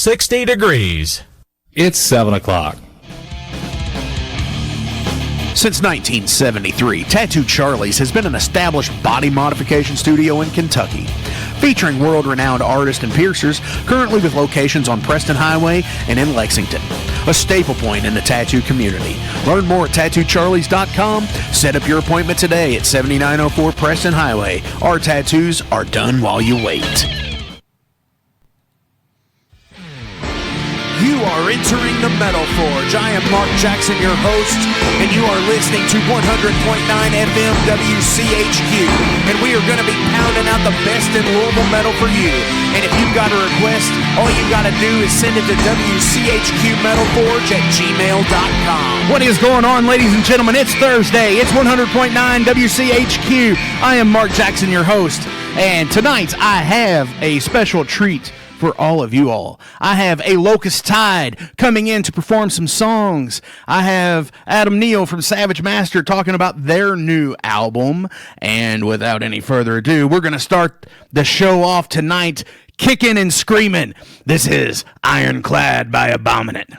60 degrees. It's 7 o'clock. Since 1973, Tattoo Charlie's has been an established body modification studio in Kentucky, featuring world-renowned artists and piercers, currently with locations on Preston Highway and in Lexington, a staple point in the tattoo community. Learn more at TattooCharlies.com. Set up your appointment today at 7904 Preston Highway. Our tattoos are done while you wait. You are entering the Metal Forge. I am Mark Jackson, your host, and you are listening to 100.9 FM WCHQ. And we are going to be pounding out the best in Louisville metal for you. And if you've got a request, all you got to do is send it to WCHQmetalforge@gmail.com. What is going on, ladies and gentlemen? It's Thursday. It's 100.9 WCHQ. I am Mark Jackson, your host. And tonight I have a special treat for all of you all. I have a Locus Tide coming in to perform some songs. I have Adam Neal from Savage Master talking about their new album. And without any further ado, we're going to start the show off tonight kicking and screaming. This is Ironclad by Abominant.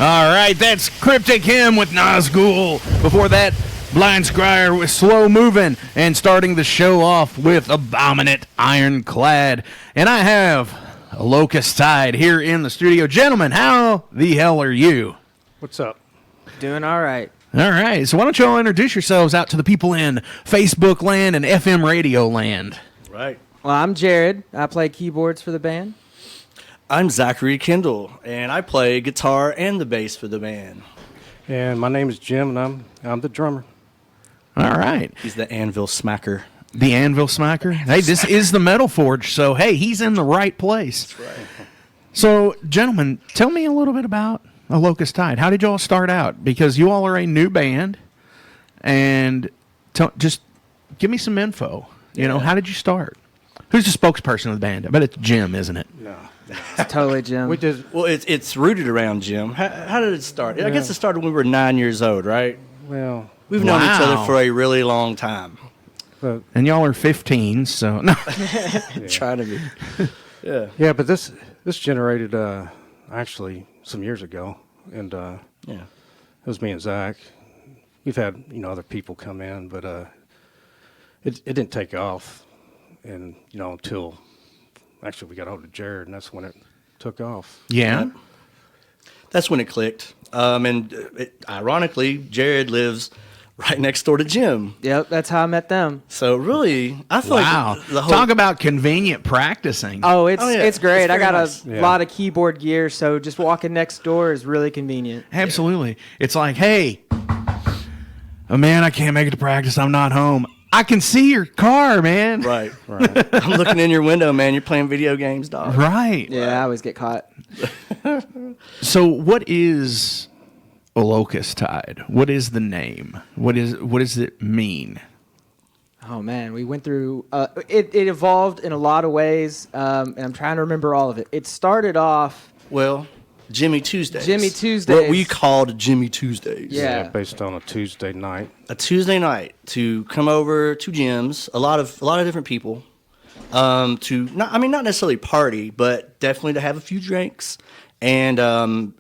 All right, that's Cryptic Hymn with Nazgul. Before that, Blind Scryer with Slow Moving, and starting the show off with Abominate Ironclad. And I have a Locus Tide here in the studio. Gentlemen, how the hell are you? What's up? Doing all right. All right, so why don't you all introduce yourselves out to the people in Facebook land and FM radio land? Right. Well, I'm Jared. I play keyboards for the band. I'm Zachary Kendall, and I play guitar and the bass for the band. And my name is Jim, and I'm the drummer. All right. He's the anvil smacker. The Anvil Smacker. Hey, this is the Metal Forge, so hey, he's in the right place. That's right. So, gentlemen, tell me a little bit about A Locust Tide. How did you all start out? Because you all are a new band, and just give me some info. You know, how did you start? Who's the spokesperson of the band? I bet it's Jim, isn't it? No. It's totally Jim. Well, it's rooted around Jim. How did it start? I guess it started when we were 9 years old, right? Well, We've known each Wow. other for a really long time. but And y'all are 15, so no. Trying to be. Yeah. yeah, but this generated actually some years ago, and Yeah. it was me and Zach. We've had other people come in, but it didn't take off, and until actually we got hold of Jared, and that's when it took off. Yeah. That's when it clicked. Ironically, Jared lives right next door to Jim. Yep, that's how I met them. So really, I feel Wow. like the whole Talk about convenient practicing. Oh, it's Oh, yeah. it's great. It's I got very a nice. Yeah. lot of keyboard gear, so just walking next door is really convenient. Absolutely. It's like, hey, oh, man, I can't make it to practice. I'm not home. I can see your car, man. right. I'm looking in your window, man. You're playing video games, dog. Right. Yeah, I always get caught. So what is a locust tide? What is the name? What does it mean? Oh man, we went through. It evolved in a lot of ways, and I'm trying to remember all of it. It started off. Well, Jimmy Tuesdays. Jimmy Tuesdays. What we called Jimmy Tuesdays. Yeah. Based on a Tuesday night. A Tuesday night to come over to Jim's. A lot of different people. To not necessarily party, but definitely to have a few drinks and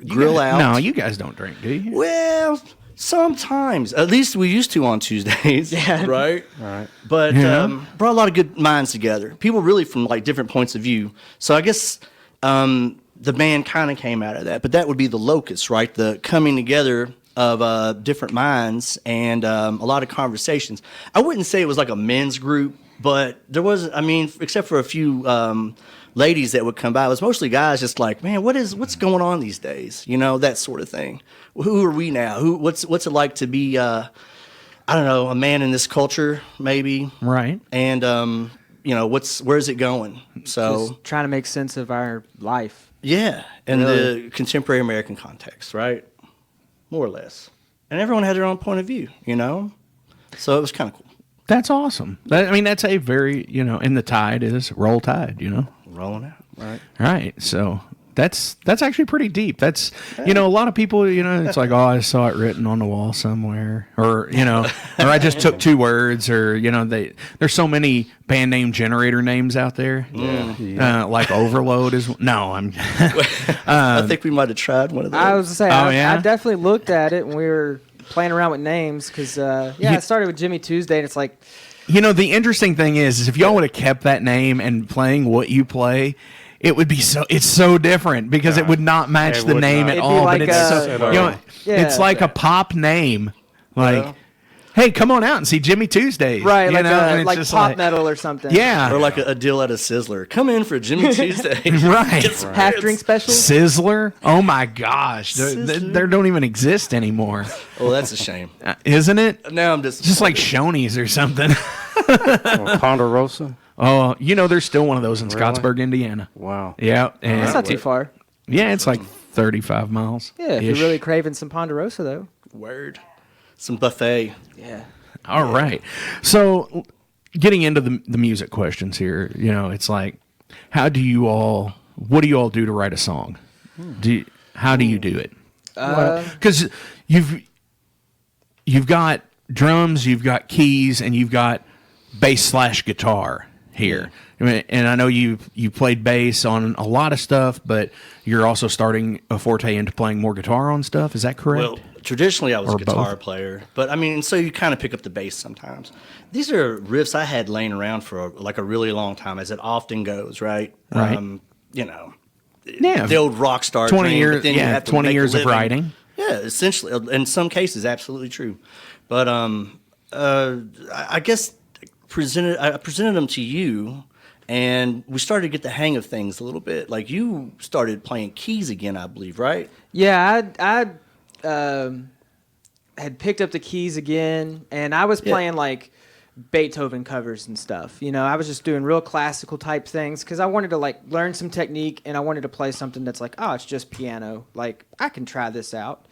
grill out. No, you guys don't drink, do you? Well, sometimes. At least we used to on Tuesdays. Yeah. Right? Right. But Yeah. brought a lot of good minds together. People really from like different points of view. So I guess the band kind of came out of that. But that would be the Locus, right? The coming together of different minds and a lot of conversations. I wouldn't say it was like a men's group, but there was, except for a few ladies that would come by, it was mostly guys just like, man, what's going on these days? You know, that sort of thing. Who are we now? What's it like to be, I don't know, a man in this culture, maybe? Right. And, where's it going? So, Just trying to make sense of our life. yeah, in Really? the contemporary American context, right? More or less. And everyone had their own point of view, you know? So it was kind of cool. That's awesome. That's a very, and the tide is roll tide, Rolling out, right? Right. So that's actually pretty deep. That's, a lot of people, it's like, oh, I saw it written on the wall somewhere, or, or I just took two words, or, there's so many band name generator names out there. Yeah. Like Overload is, no, I think we might have tried one of those. I was to say, Oh, I yeah? definitely looked at it when we were playing around with names because, it started with Jimmy Tuesday, and it's like, the interesting thing is if y'all would have kept that name and playing what you play, it would be it's so different because it would not match It the would name not. at It'd be all. like But it's a- Yeah. it's like a pop name. Like, Yeah. hey, come on out and see Jimmy Tuesdays. right, you like, know? And it's like just pop metal or something. Yeah. Or like a deal at a Sizzler. Come in for Jimmy Tuesday. Right. Get some Half ribs. drink specials. Sizzler. Oh my gosh. They don't even exist anymore. Oh, that's a shame. Isn't it? Now I'm Just like Shoney's or something. Or Ponderosa. Oh, there's still one of those in Scottsburg, Indiana. Wow. Yeah. And That's not too far. yeah, it's like 35 miles. Yeah, if you're really craving some Ponderosa, though. word. Some buffet. Yeah. All right. So, getting into the music questions here, it's like, what do you all do to write a song? How do you do it? Because you've got drums, you've got keys, and you've got bass/guitar here. And I know you played bass on a lot of stuff, but you're also starting a forte into playing more guitar on stuff. Is that correct? Well, traditionally I was Or a guitar both. player, but so you kind of pick up the bass sometimes. These are riffs I had laying around for a really long time, as it often goes, right? Right. Yeah. The old rock star 20 dream, years, but then you yeah, have to 20 make a years of living. writing. Yeah, essentially, in some cases, absolutely true. But I guess I presented them to you, and we started to get the hang of things a little bit. Like you started playing keys again, I believe, right? Yeah, I had picked up the keys again, and I was Yeah. playing like Beethoven covers and stuff. I was just doing real classical type things because I wanted to like learn some technique, and I wanted to play something that's like, oh, it's just piano. Like I can try this out.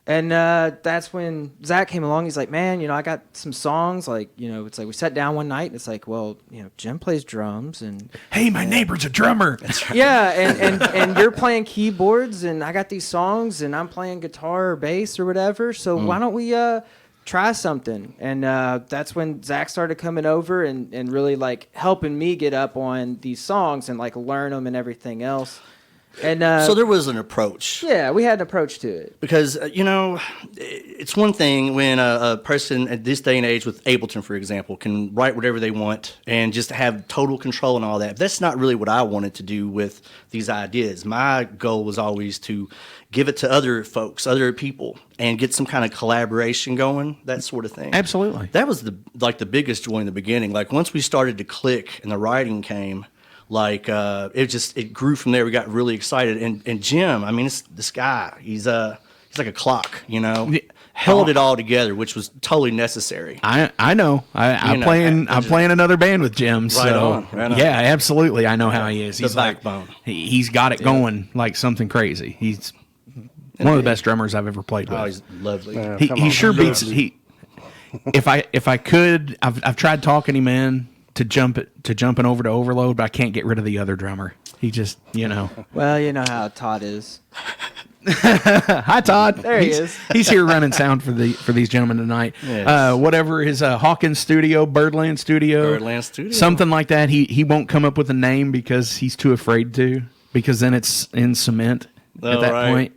And that's when Zach came along. He's like, man, I got some songs. Like, it's like we sat down one night, and it's like, well, Jim plays drums, and Hey, my neighbor's a drummer. yeah, and you're playing keyboards, and I got these songs, and I'm playing guitar or bass or whatever. So why don't we try something? And that's when Zach started coming over and really like helping me get up on these songs and like learn them and everything else. And So there was an approach. yeah, we had an approach to it. Because, it's one thing when a person at this day and age with Ableton, for example, can write whatever they want and just have total control and all that. That's not really what I wanted to do with these ideas. My goal was always to give it to other folks, other people, and get some kind of collaboration going, that sort of thing. Absolutely. That was the biggest joy in the beginning. Like once we started to click and the writing came, it grew from there. We got really excited. And Jim, I mean, this guy, he's like a clock, held it all together, which was totally necessary. I know. I'm playing another band with Jim. So Right on. yeah, absolutely. I know how he is. The He's like, backbone. he's got it going like something crazy. He's one of the best drummers I've ever played with. Oh, he's lovely. Yeah, He, come he on. sure beats he. If I could, I've tried talking him in to jumping over to Overload, but I can't get rid of the other drummer. He just, Well, you know how Todd is. Hi Todd. There he is. He's here running sound for these gentlemen tonight. Yes. Whatever his Hawkins Studio, Birdland Studio, something like that. He won't come up with a name because he's too afraid to, because then it's in cement at that point.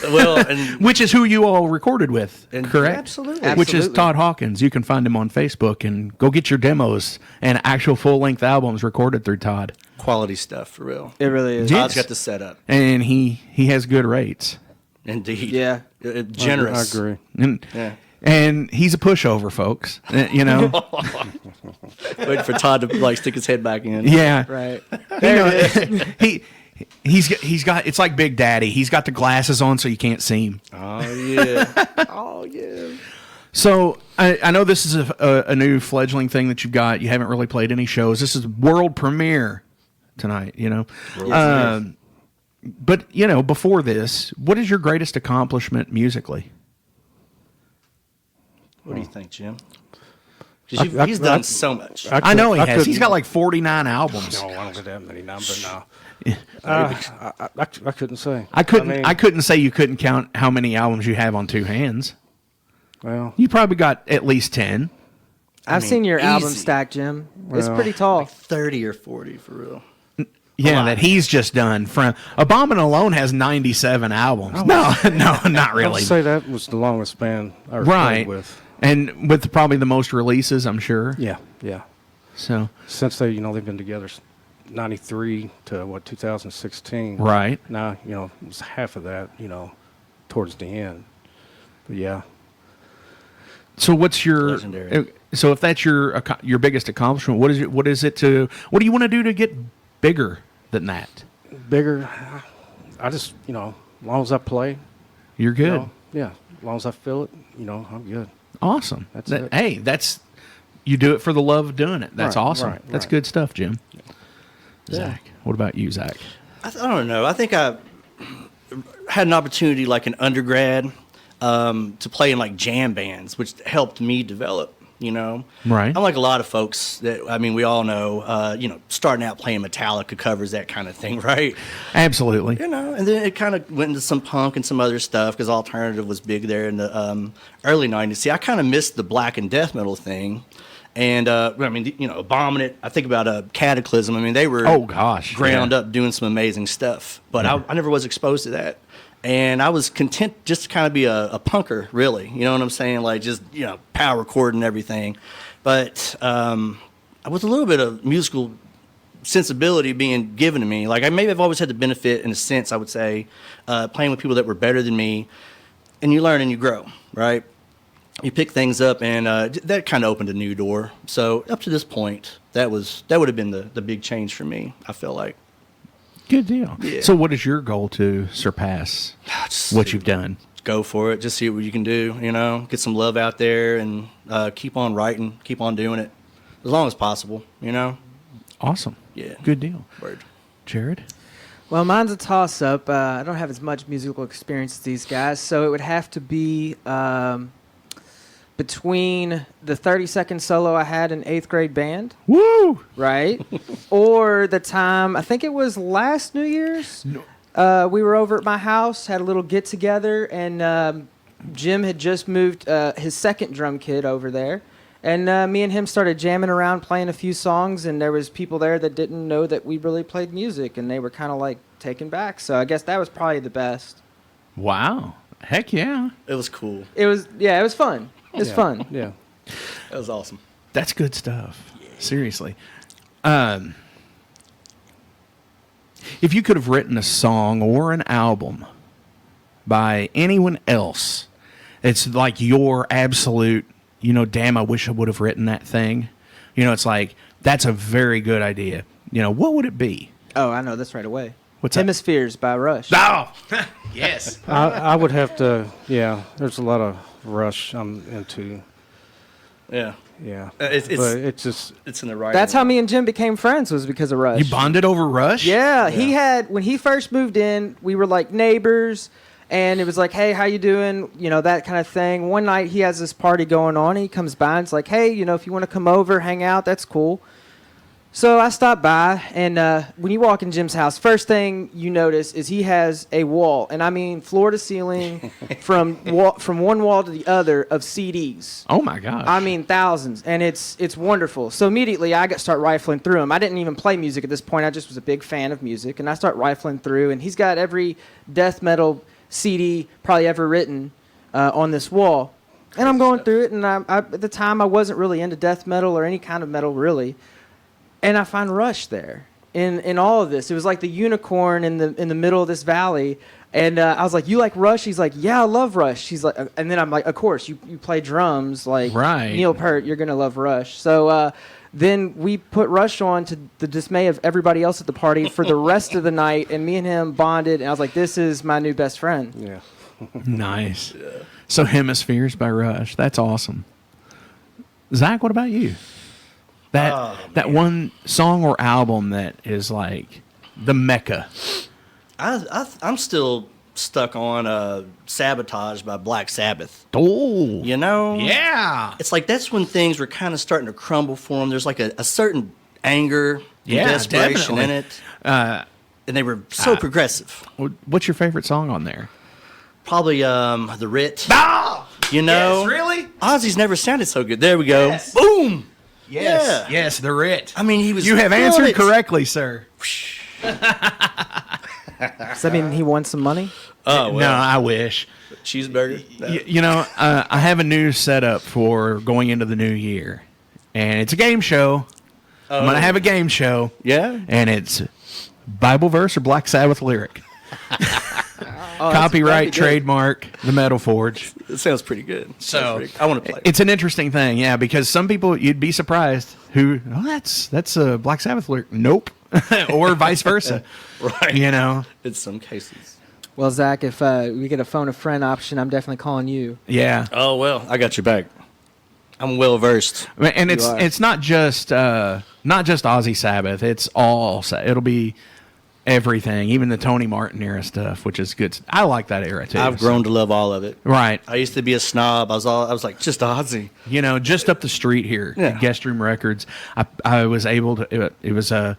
Well, and Which is who you all recorded with, correct? Absolutely. Which is Absolutely. Todd Hawkins. You can find him on Facebook and go get your demos and actual full-length albums recorded through Todd. quality stuff for real. It really is. Yeah. Todd's got the setup. And he has good rates. Indeed. Yeah. Generous. I agree. And, Yeah. and he's a pushover, folks. Wait for Todd to stick his head back in. Yeah. Right. He's got, it's like Big Daddy. He's got the glasses on so you can't see him. Oh yeah. Oh yeah. So I know this is a new fledgling thing that you've got. You haven't really played any shows. This is world premiere tonight, But, before this, what is your greatest accomplishment musically? What do you think, Jim? 'Cause he's done so much. I know he has. He's couldn't- got like 49 albums. No, I don't get that many now, but no. I couldn't say. I mean, couldn't say you couldn't count how many albums you have on two hands. Well, You probably got at least 10. I've seen your album easy. stack, Jim. It's Well, pretty tall. 30 or 40 for real. Yeah, that he's just done. From Obama alone has 97 albums. No, not I really. would say that was the longest band I ever Right. played with. And with probably the most releases, I'm sure. Yeah, yeah. So, Since they've been together, 93 to 2016. right. Now, it was half of that, towards the end. But yeah, So what's your Legendary. So if that's your biggest accomplishment, what do you want to do to get bigger than that? bigger. I just, as long as I play, You're good. yeah, as long as I feel it, I'm good. Awesome. That's it. Hey, you do it for the love of doing it. That's Right, awesome. right, That's right. good stuff, Jim. Yeah. Zach, what about you, Zach? I don't know. I think I had an opportunity like an undergrad to play in like jam bands, which helped me develop. Right. I'm like a lot of folks that we all know. Starting out playing Metallica covers, that kind of thing, right? Absolutely. And then it kind of went into some punk and some other stuff because alternative was big there in the early '90s. See, I kind of missed the black and death metal thing. And Abominate. I think about Cataclysm. They were ground up doing some amazing stuff. But I never was exposed to that, and I was content just to kind of be a punker, really. You know what I'm saying? Like just power chord and everything. But with a little bit of musical sensibility being given to me, like I've always had the benefit, in a sense, I would say, playing with people that were better than me, and you learn and you grow, right? You pick things up, and that kind of opened a new door. So up to this point, that would have been the big change for me, I feel like. Good deal. Yeah. So what is your goal to surpass Just what you've done? go for it. Just see what you can do, get some love out there, and keep on writing, keep on doing it as long as possible, Awesome. Yeah. Good deal. Word. Jared? Well, mine's a toss-up. I don't have as much musical experience as these guys, so it would have to be between the 30-second solo I had in 8th grade band, Woo! right? Or the time, I think it was last New Year's, we were over at my house, had a little get-together, and Jim had just moved his second drum kit over there. And me and him started jamming around, playing a few songs, and there was people there that didn't know that we really played music, and they were kind of like taken back. So I guess that was probably the best. Wow. Heck yeah. It was cool. It was fun. It was fun. Yeah. That was awesome. That's good stuff. Seriously. If you could have written a song or an album by anyone else, it's like your absolute, damn, I wish I would have written that thing. It's like, that's a very good idea. What would it be? Oh, I know this right away. What's that? Hemispheres by Rush. Oh, yes. I would have to, there's a lot of Rush I'm into. Yeah. Yeah. But it's just, it's in the right. That's how me and Jim became friends, was because of Rush. You bonded over Rush? Yeah, when he first moved in, we were like neighbors, and it was like, hey, how you doing? That kind of thing. One night he has this party going on, and he comes by and it's like, hey, if you want to come over, hang out, that's cool. So I stopped by, and when you walk in Jim's house, first thing you notice is he has a wall, and I mean floor to ceiling, from one wall to the other of CDs. Oh my gosh. I mean thousands, and it's wonderful. So immediately I start rifling through them. I didn't even play music at this point. I just was a big fan of music, and I start rifling through, and he's got every death metal CD probably ever written on this wall. And I'm going through it, and I at the time I wasn't really into death metal or any kind of metal really. And I find Rush there in all of this. It was like the unicorn in the middle of this valley. And I was like, you like Rush? He's like, yeah, I love Rush. He's like, and then I'm like, of course, you play drums like right. Neil Peart, you're going to love Rush. So then we put Rush on to the dismay of everybody else at the party for the rest of the night. And me and him bonded. And I was like, this is my new best friend. yeah. Nice. Yeah. So Hemispheres by Rush. That's awesome. Zach, what about you? That one song or album that is like the mecca. I'm still stuck on Sabotage by Black Sabbath. Oh. Yeah. It's like that's when things were kind of starting to crumble for them. There's like a certain anger and desperation definitely. in it. And they were so progressive. What's your favorite song on there? Probably The Writ. Oh! Yes, really? Ozzy's never sounded so good. There we go. Yes. Boom. Yes. Yeah. Yes, The Writ. I mean, he was. You have feeling answered it. correctly, sir. Does that mean he won some money? Oh, well. No, I wish. Cheeseburger. I have a new setup for going into the new year, and it's a game show. I'm going to have a game show. Yeah. And it's Bible verse or Black Sabbath lyric. That'd Copyright, be good. trademark, the Metal Forge. It sounds pretty good. So I want to play. It's an interesting thing, yeah, because some people you'd be surprised who that's a Black Sabbath lyric. Nope. Or vice versa. Right. In some cases. Well, Zach, if we get a phone a friend option, I'm definitely calling you. Yeah. Oh well, I got your back. I'm well versed. And it's not just Ozzy Sabbath. It's all. It'll be everything, even the Tony Martin era stuff, which is good. I like that era too. I've grown to love all of it. Right. I used to be a snob. I was like just Ozzy. Just up the street here at Guest Room Records, I was able to. It was a.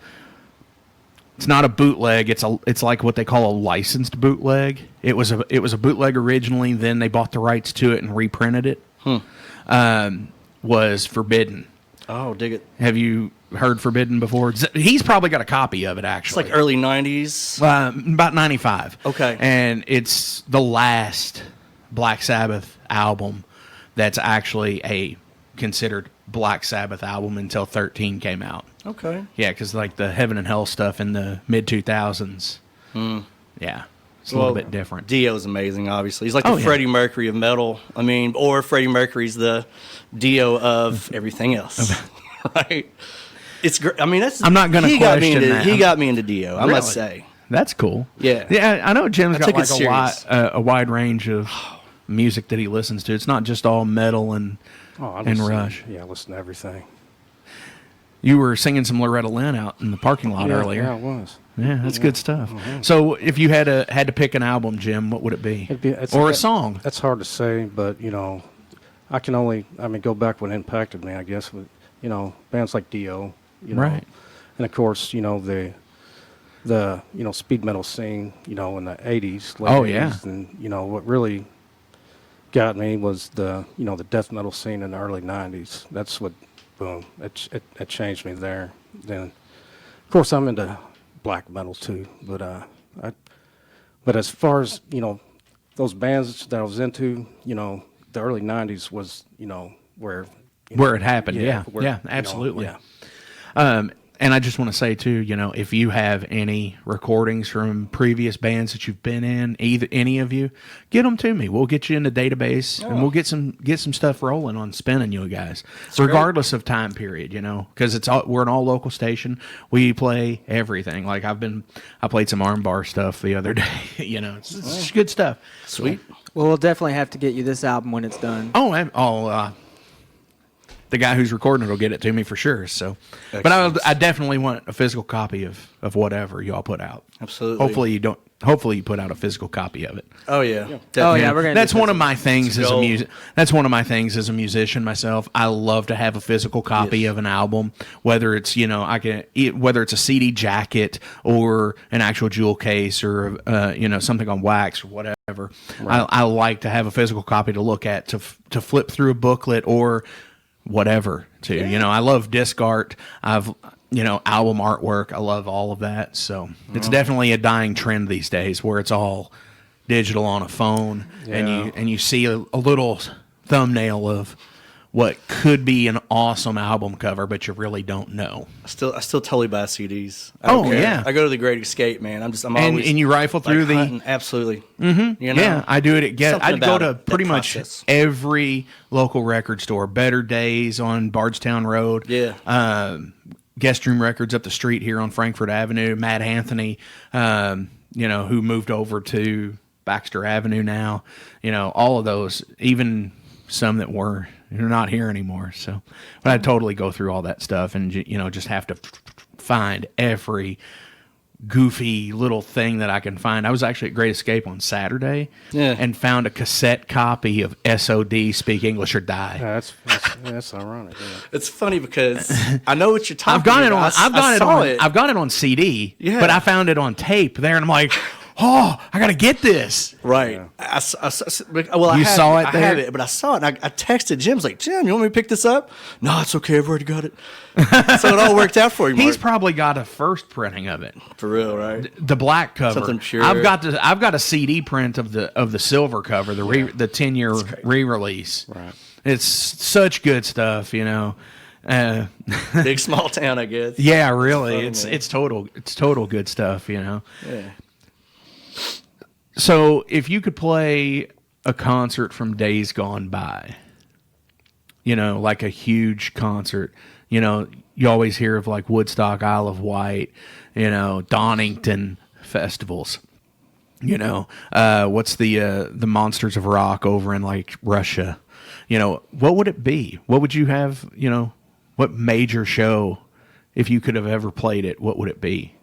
It's not a bootleg. It's like what they call a licensed bootleg. It was a bootleg originally. Then they bought the rights to it and reprinted it. Was Forbidden. Oh, dig it. Have you heard Forbidden before? He's probably got a copy of it, actually. It's like early 90s. About 95. Okay. And it's the last Black Sabbath album that's actually a considered Black Sabbath album until 13 came out. Okay. Yeah, because like the Heaven and Hell stuff in the mid-2000s. Yeah. It's a little bit different. Dio's amazing, obviously. He's like the Freddie Mercury of metal. I mean, or Freddie Mercury's the Dio of everything else. Right? It's great. I mean, that's. I'm not going to question that. He got me into Dio, I must Really? say. That's cool. Yeah. Yeah, I know Jim's got took it like serious. a wide range of music that he listens to. It's not just all metal and Rush. Yeah, I listen to everything. You were singing some Loretta Lynn out in the parking lot Yeah, earlier. Yeah, it was. Yeah, that's good stuff. So, if you had to pick an album, Jim, what would it be? Or a song? That's hard to say, but I can only go back when it impacted me, I guess. With bands like Dio, Right. and of course the speed metal scene, in the '80s, late Oh, yeah. 80s, and what really got me was the the death metal scene in the early '90s. That's what, boom, it changed me there. Then, of course, I'm into black metal too, but But as far as, those bands that I was into, the early 90s was, where... Where it happened, yeah, where, absolutely. Yeah. And I just want to say too, if you have any recordings from previous bands that you've been in, any of you, get them to me. We'll get you in the database, and we'll get some stuff rolling on spinning you guys, regardless of time period. Because we're an all local station. We play everything. Like I played some armbar stuff the other day. It's good stuff. Sweet. Well, we'll definitely have to get you this album when it's done. The guy who's recording it will get it to me for sure. So, but I definitely want a physical copy of whatever y'all put out. Absolutely. Hopefully you put out a physical copy of it. Oh yeah. Oh yeah, we're gonna. That's one of my things as a That's one of my things as a musician myself. I love to have a physical copy of an album, whether it's whether it's a CD jacket or an actual jewel case or something on wax or whatever. Right. I like to have a physical copy to look at to flip through a booklet or whatever too. I love disc art. Album artwork. I love all of that. So it's definitely a dying trend these days where it's all digital on a phone and you see a little thumbnail of what could be an awesome album cover, but you really don't know. I still totally buy CDs. I don't care. Yeah. I go to the Great Escape, man. I'm always and you rifle through hunting. Absolutely. Yeah, I do it at I'd go to pretty much process. every local record store. Better Days on Bardstown Road. Yeah. Guest Room Records up the street here on Frankfurt Avenue. Matt Anthony, who moved over to Baxter Avenue now. All of those, even some that were not here anymore. So, but I totally go through all that stuff and just have to find every goofy little thing that I can find. I was actually at Great Escape on Saturday and found a cassette copy of SOD Speak English or Die. That's ironic. Yeah. It's funny because I know what you're talking about. I've got it on CD, but I found it on tape there, and I'm like, oh, I got to get this. Right. Yeah. I saw it there? I have it, but I saw it. And I texted Jim. I was like, Jim, you want me to pick this up? No, it's okay. I've already got it. So it all worked out for you, Mark. He's probably got a first printing of it. For real, right? The black cover. Something pure. I've got a CD print of the silver cover, the 10-year re-release. Right. It's such good stuff, Big small town, I guess. Yeah, really. Funny, it's total good stuff, Yeah. So if you could play a concert from days gone by, like a huge concert, you always hear of like Woodstock, Isle of Wight, Donington festivals. What's the Monsters of Rock over in like Russia? What would it be? What would you have? What major show, if you could have ever played it, what would it be?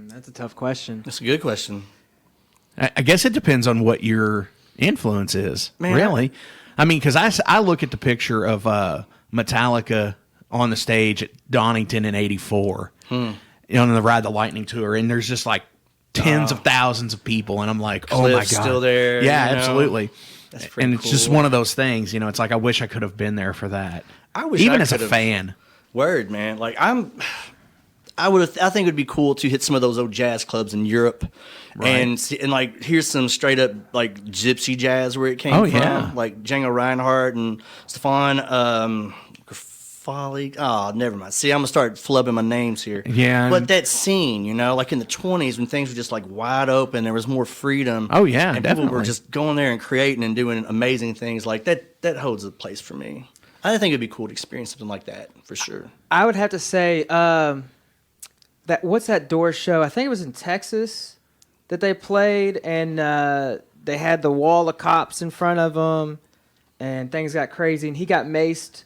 That's a tough question. That's a good question. I guess it depends on what your influence is, really. I mean, because I look at the picture of Metallica on the stage at Donington in '84, on the Ride the Lightning tour, and there's just like tens of thousands of people, and I'm like, oh my god, still there? Yeah, absolutely. That's pretty and it's just one of those things, it's like I wish I could have been there for that. I wish, even I as a could've. fan. Word, man. Like I think it would be cool to hit some of those old jazz clubs in Europe, and like hear some straight up like gypsy jazz where it came from, like Django Reinhardt and Stefan Graffali. Oh, never mind. See, I'm gonna start flubbing my names here. Yeah, but that scene, like in the 20s when things were just like wide open, there was more freedom. Oh yeah, and definitely. People were just going there and creating and doing amazing things like that. That holds a place for me. I think it'd be cool to experience something like that for sure. I would have to say. What's that Doors show? I think it was in Texas that they played, and they had the wall of cops in front of them, and things got crazy, and he got maced.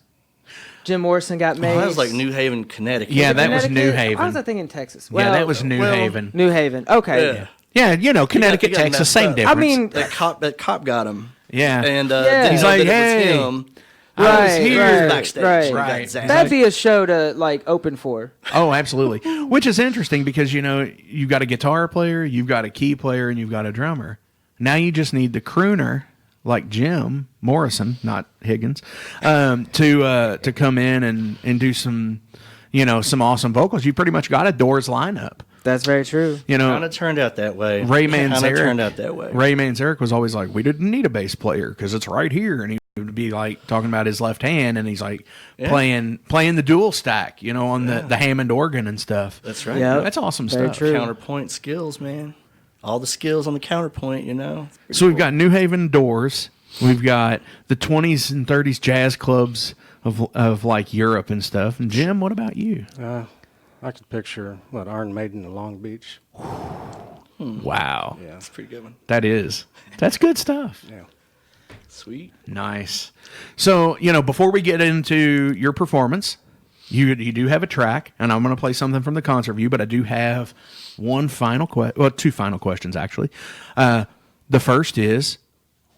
Jim Morrison got maced. That was like New Haven, Connecticut. Yeah, that was New Haven. Why was that thing in Texas? Yeah, that was New Haven. New Haven. Okay. Yeah, Connecticut, he got Texas, messed same up. difference. I mean, that cop got him. Yeah, and He's like, hey. it was him. I was here backstage. Right. That'd be a show to like open for. Oh, absolutely. Which is interesting because you've got a guitar player, you've got a key player, and you've got a drummer. Now you just need the crooner like Jim Morrison, not Higgins, to come in and do some some awesome vocals. You pretty much got a Doors lineup. That's very true. You know, Kind of turned out that way. Ray Kinda Manzarek turned out that way. Ray Manzarek was always like, we didn't need a bass player because it's right here, and he would be like talking about his left hand, and he's like playing the dual stack, you know, on the Hammond organ and stuff. That's right. Yeah. That's awesome Very stuff. true. Counterpoint skills, man. All the skills on the counterpoint, you know. So we've got New Haven Doors. We've got the 20s and 30s jazz clubs of like Europe and stuff. And Jim, what about you? I could picture Iron Maiden in Long Beach. Wow. Yeah, That's a pretty good one. That's good stuff. yeah. Sweet. Nice. So, you know, before we get into your performance, you do have a track, and I'm going to play something from the concert view, but I do have two final questions, actually. The first is,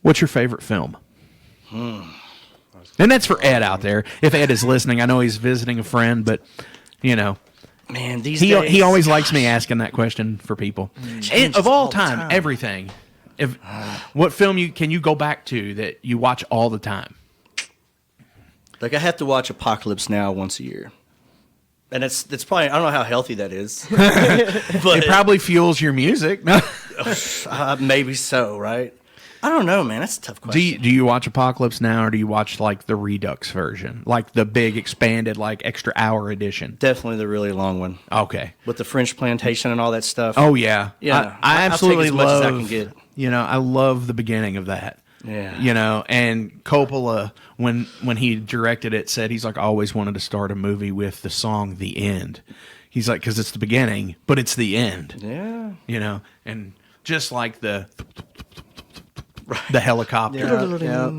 what's your favorite film? And that's for Ed out there. If Ed is listening, I know he's visiting a friend, but, you know, Man, these he days. always likes me asking that question for people. And Changes of all all the time, time. everything. What film can you go back to that you watch all the time? Like, I have to watch Apocalypse Now once a year. And it's probably, I don't know how healthy that is. But It probably fuels your music. maybe so, right? I don't know, man. That's a tough question. Do you watch Apocalypse Now, or do you watch like the Redux version, like the big expanded, like extra hour edition? Definitely the really long one. Okay. With the French plantation and all that stuff. Oh yeah, Yeah, I I'll absolutely take as much as love. I can get. You know, I love the beginning of that. Yeah. You know, and Coppola, when he directed it, said he's like, I always wanted to start a movie with the song "The End." He's like, because it's the beginning, but it's the end. Yeah. You know, and just like the helicopter. Yeah.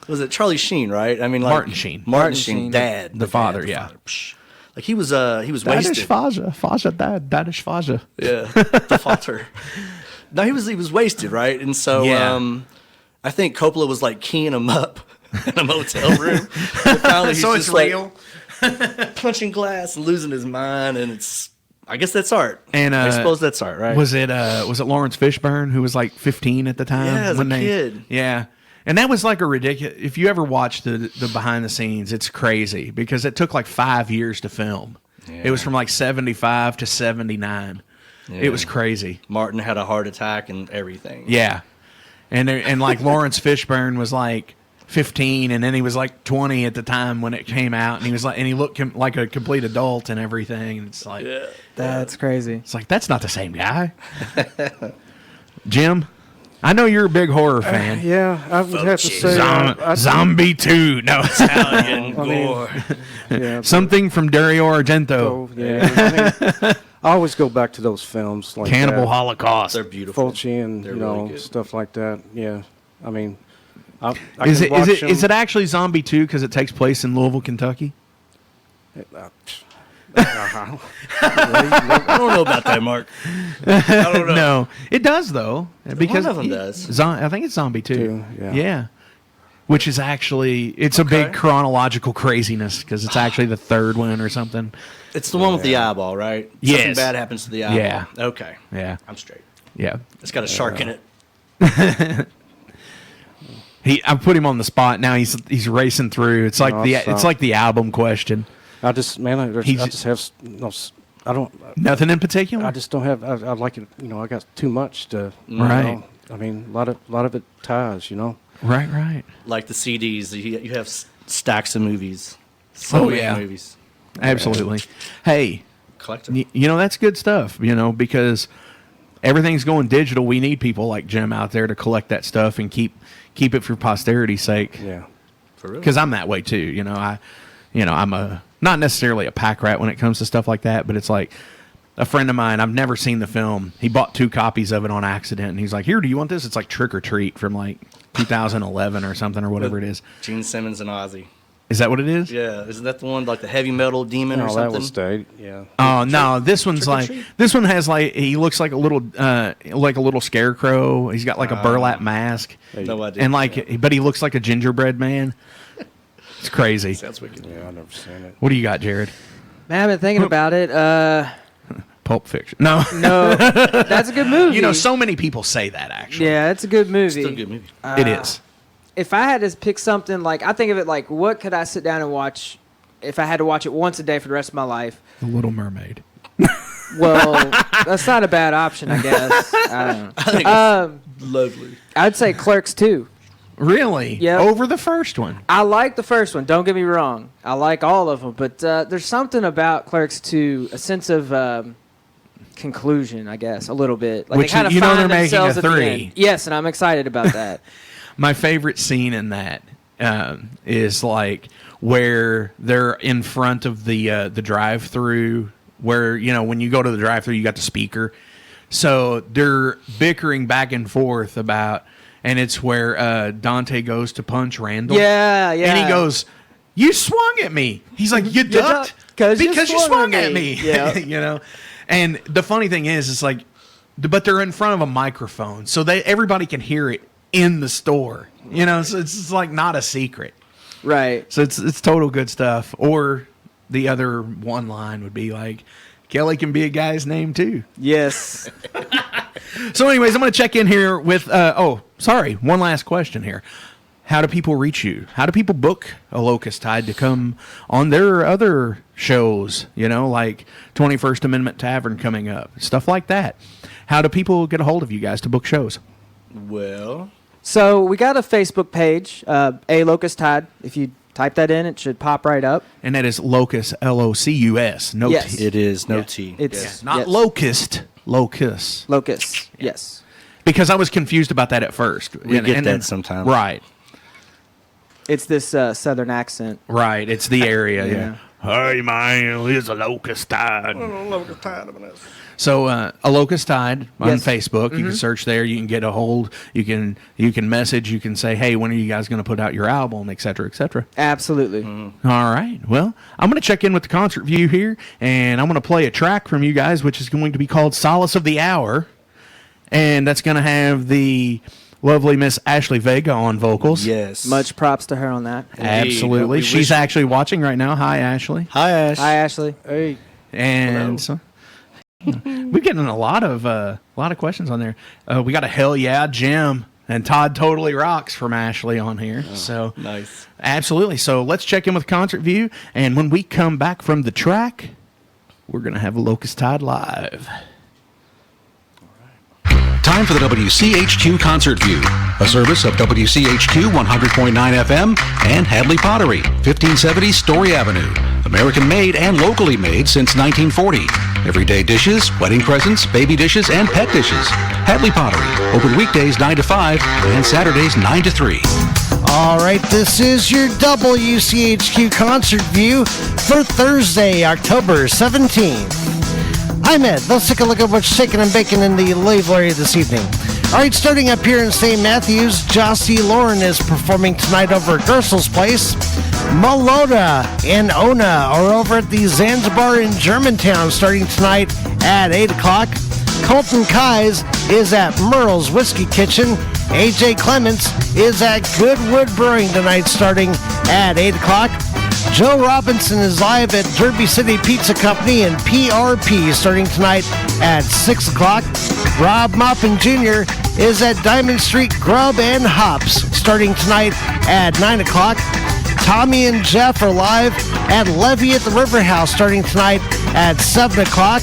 Was it Charlie Sheen, right? I mean, like Martin Sheen. Martin Sheen, dad. The father, dad, yeah. Psh. Like he was wasted. Vater, dad, that is Vater. Yeah, the father. No, he was wasted, right? And so Yeah. I think Coppola was like keying him up in a motel room. And finally, he's So just it's like real. punching glass and losing his mind, and it's. I guess that's art. And I suppose that's art, right? Was it Lawrence Fishburne who was like 15 at the time? Yeah, as a kid. Yeah. And that was like a ridiculous. If you ever watch the behind the scenes, it's crazy because it took like 5 years to film. It was from like 75 to 79. It was crazy. Martin had a heart attack and everything. Yeah. And like Lawrence Fishburne was like 15, and then he was like 20 at the time when it came out, and he was like, and he looked like a complete adult and everything. And it's like, That's crazy. it's like that's not the same guy. Jim, I know you're a big horror fan. Yeah, I would have to say Zombie 2. No, Italian gore. yeah, something from Dario Argento. so, yeah. I mean, I always go back to those films like Cannibal that. Holocaust. They're beautiful. Fulci and They're you really know good. stuff like that. Yeah, I mean, I Is can it watch them. is it actually Zombie 2 because it takes place in Louisville, Kentucky? I don't know about that, Mark. I don't know. No, it does though because One of them does. I think it's Zombie 2. Yeah. Which is actually it's a big chronological craziness because it's actually the third one or something. It's the one with the eyeball, right? Yes. Something bad happens to the eyeball. Yeah. Okay. Yeah, I'm straight. yeah. It's got a shark in it. I put him on the spot. Now he's racing through. It's like No, the stop. it's like the album question. I just I He's- just have no. I don't. Nothing in particular. I just don't have. I like it. You know, I got too much to. Right. You know, I mean, a lot of it ties. You know. right. Like the CDs, you have stacks of movies. So many yeah. movies. Absolutely. Hey, Collector. you know that's good stuff. You know because everything's going digital. We need people like Jim out there to collect that stuff and keep it for posterity's sake. Yeah. For real. Because I'm that way too. You know, I'm not necessarily a pack rat when it comes to stuff like that, but it's like a friend of mine. I've never seen the film. He bought 2 copies of it on accident, and he's like, "Here, do you want this?" It's like Trick or Treat from like 2011 or something or whatever it is. Gene Simmons and Ozzy. Is that what it is? Yeah. Isn't that the one like the heavy metal demon or No, something? that was stayed. Yeah. Oh no, this one's Trick or like Treat? this one has like he looks like a little scarecrow. He's got like a burlap mask, No idea. and like but he looks like a gingerbread man. It's crazy. Sounds wicked. Yeah, I've never seen it. What do you got, Jared? Man, I've been thinking about it. Pulp Fiction. No, No, that's a good movie. you know, so many people say that actually. yeah, it's a good movie. Still a good movie. It is. If I had to pick something, like I think of it like, what could I sit down and watch if I had to watch it once a day for the rest of my life? The Little Mermaid. Well, that's not a bad option, I guess. I don't know. I think it's lovely. I'd say Clerks 2. Really? Yep. Over the first one. I like the first one. Don't get me wrong. I like all of them, but there's something about Clerks 2, a sense of conclusion, I guess, a little bit. Like Which they kind of you know find they're making themselves a at the 3. end. Yes, and I'm excited about that. My favorite scene in that is like where they're in front of the drive-through, where when you go to the drive-through, you got the speaker. So they're bickering back and forth about, and it's where Dante goes to punch Randall. Yeah. And he goes, "You swung at me." He's like, "You ducked because you swung at me." Yeah. And the funny thing is, it's like, but they're in front of a microphone, so everybody can hear it in the store. So it's like not a secret. Right. So it's total good stuff. Or the other one line would be like, Kelly can be a guy's name too. Yes. So anyways, I'm going to check in here with, one last question here. How do people reach you? How do people book a Locust Tide to come on their other shows, like 21st Amendment Tavern coming up, stuff like that? How do people get a hold of you guys to book shows? Well, So we got a Facebook page, A Locust Tide. If you type that in, it should pop right up. And that is Locus, Locus, no Yes. T. it is no T. It's Not yes. Locust, Locus. Locust. Yes. Because I was confused about that at first. We get that sometimes. Right. It's this southern accent. Right. It's the area. Yeah. Hey, man, here's a Locust Tide. So a Locust Tide on Yes. Facebook. You can search there. You can get a hold. You can message. You can say, hey, when are you guys going to put out your album, et cetera, et cetera. Absolutely. All right. Well, I'm going to check in with the concert view here, and I'm going to play a track from you guys, which is going to be called Solace of the Hour. And that's going to have the lovely Miss Ashley Vega on vocals. Yes. Much props to her on that. Absolutely. We She's wish- actually watching right now. Hi, Ashley. Hi, Ash. Hi, Ashley. Hey. And so, we're getting a lot of questions on there. We got a hell yeah, Jim and Todd totally rocks from Ashley on here. So Nice. absolutely. So let's check in with Concert View, and when we come back from the track, we're gonna have a Locust Tide live. Time for the WCHQ Concert View, a service of WCHQ 100.9 FM and Hadley Pottery, 1570 Story Avenue. American made and locally made since 1940. Everyday dishes, wedding presents, baby dishes, and pet dishes. Hadley Pottery, open weekdays 9 to 5 and Saturdays 9 to 3. All right, this is your WCHQ Concert View for Thursday, October 17th. I'm Ed. Let's take a look at what's shaking and baking in the Louisville area this evening. All right, starting up here in St. Matthews, Jossie Lauren is performing tonight over at Gersel's Place. Malota and Ona are over at the Zanzibar in Germantown starting tonight at 8 o'clock. Colton Kais is at Merle's Whiskey Kitchen. AJ Clements is at Goodwood Brewing tonight starting at 8 o'clock. Joe Robinson is live at Derby City Pizza Company and PRP starting tonight at 6 o'clock. Rob Maupin Jr. is at Diamond Street Grub and Hops starting tonight at 9 o'clock. Tommy and Jeff are live at Levy at the River House starting tonight at 7 o'clock.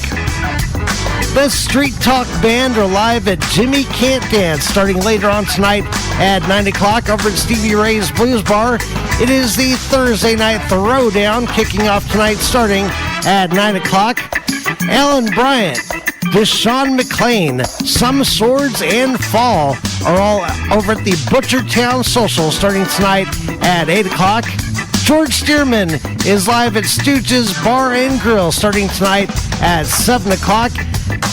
The Street Talk Band are live at Jimmy Can't Dance starting later on tonight at 9 o'clock over at Stevie Ray's Blues Bar. It is the Thursday Night Throwdown kicking off tonight starting at 9 o'clock. Alan Bryant, Deshaun McLean, Some Swords and Fall are all over at the Butchertown Social starting tonight at 8 o'clock. George Stearman is live at Stooges Bar and Grill starting tonight at 7 o'clock.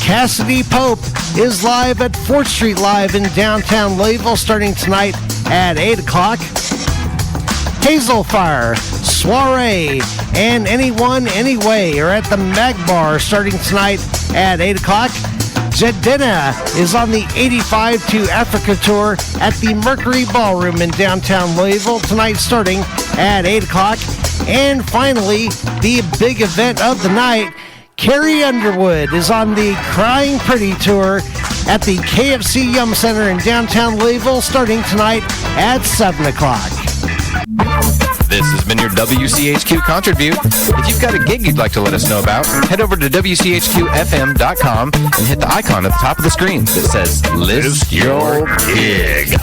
Cassidy Pope is live at 4th Street Live in downtown Louisville starting tonight at 8 o'clock. Hazelfire, Soiree, and Anyone Anyway are at the Mag Bar starting tonight at 8 o'clock. Jedina is on the 85 to Africa tour at the Mercury Ballroom in downtown Louisville tonight starting at 8 o'clock. And finally, the big event of the night, Carrie Underwood is on the Crying Pretty tour at the KFC Yum Center in downtown Louisville starting tonight at 7 o'clock. This has been your WCHQ Concert View. If you've got a gig you'd like to let us know about, head over to WCHQFM.com and hit the icon at the top of the screen that says List Your Gig.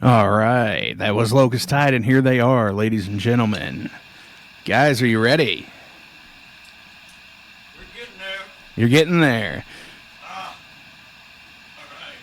All right, that was Locus Tide, and here they are, ladies and gentlemen. Guys, are you ready? We're getting there. You're getting there. All right.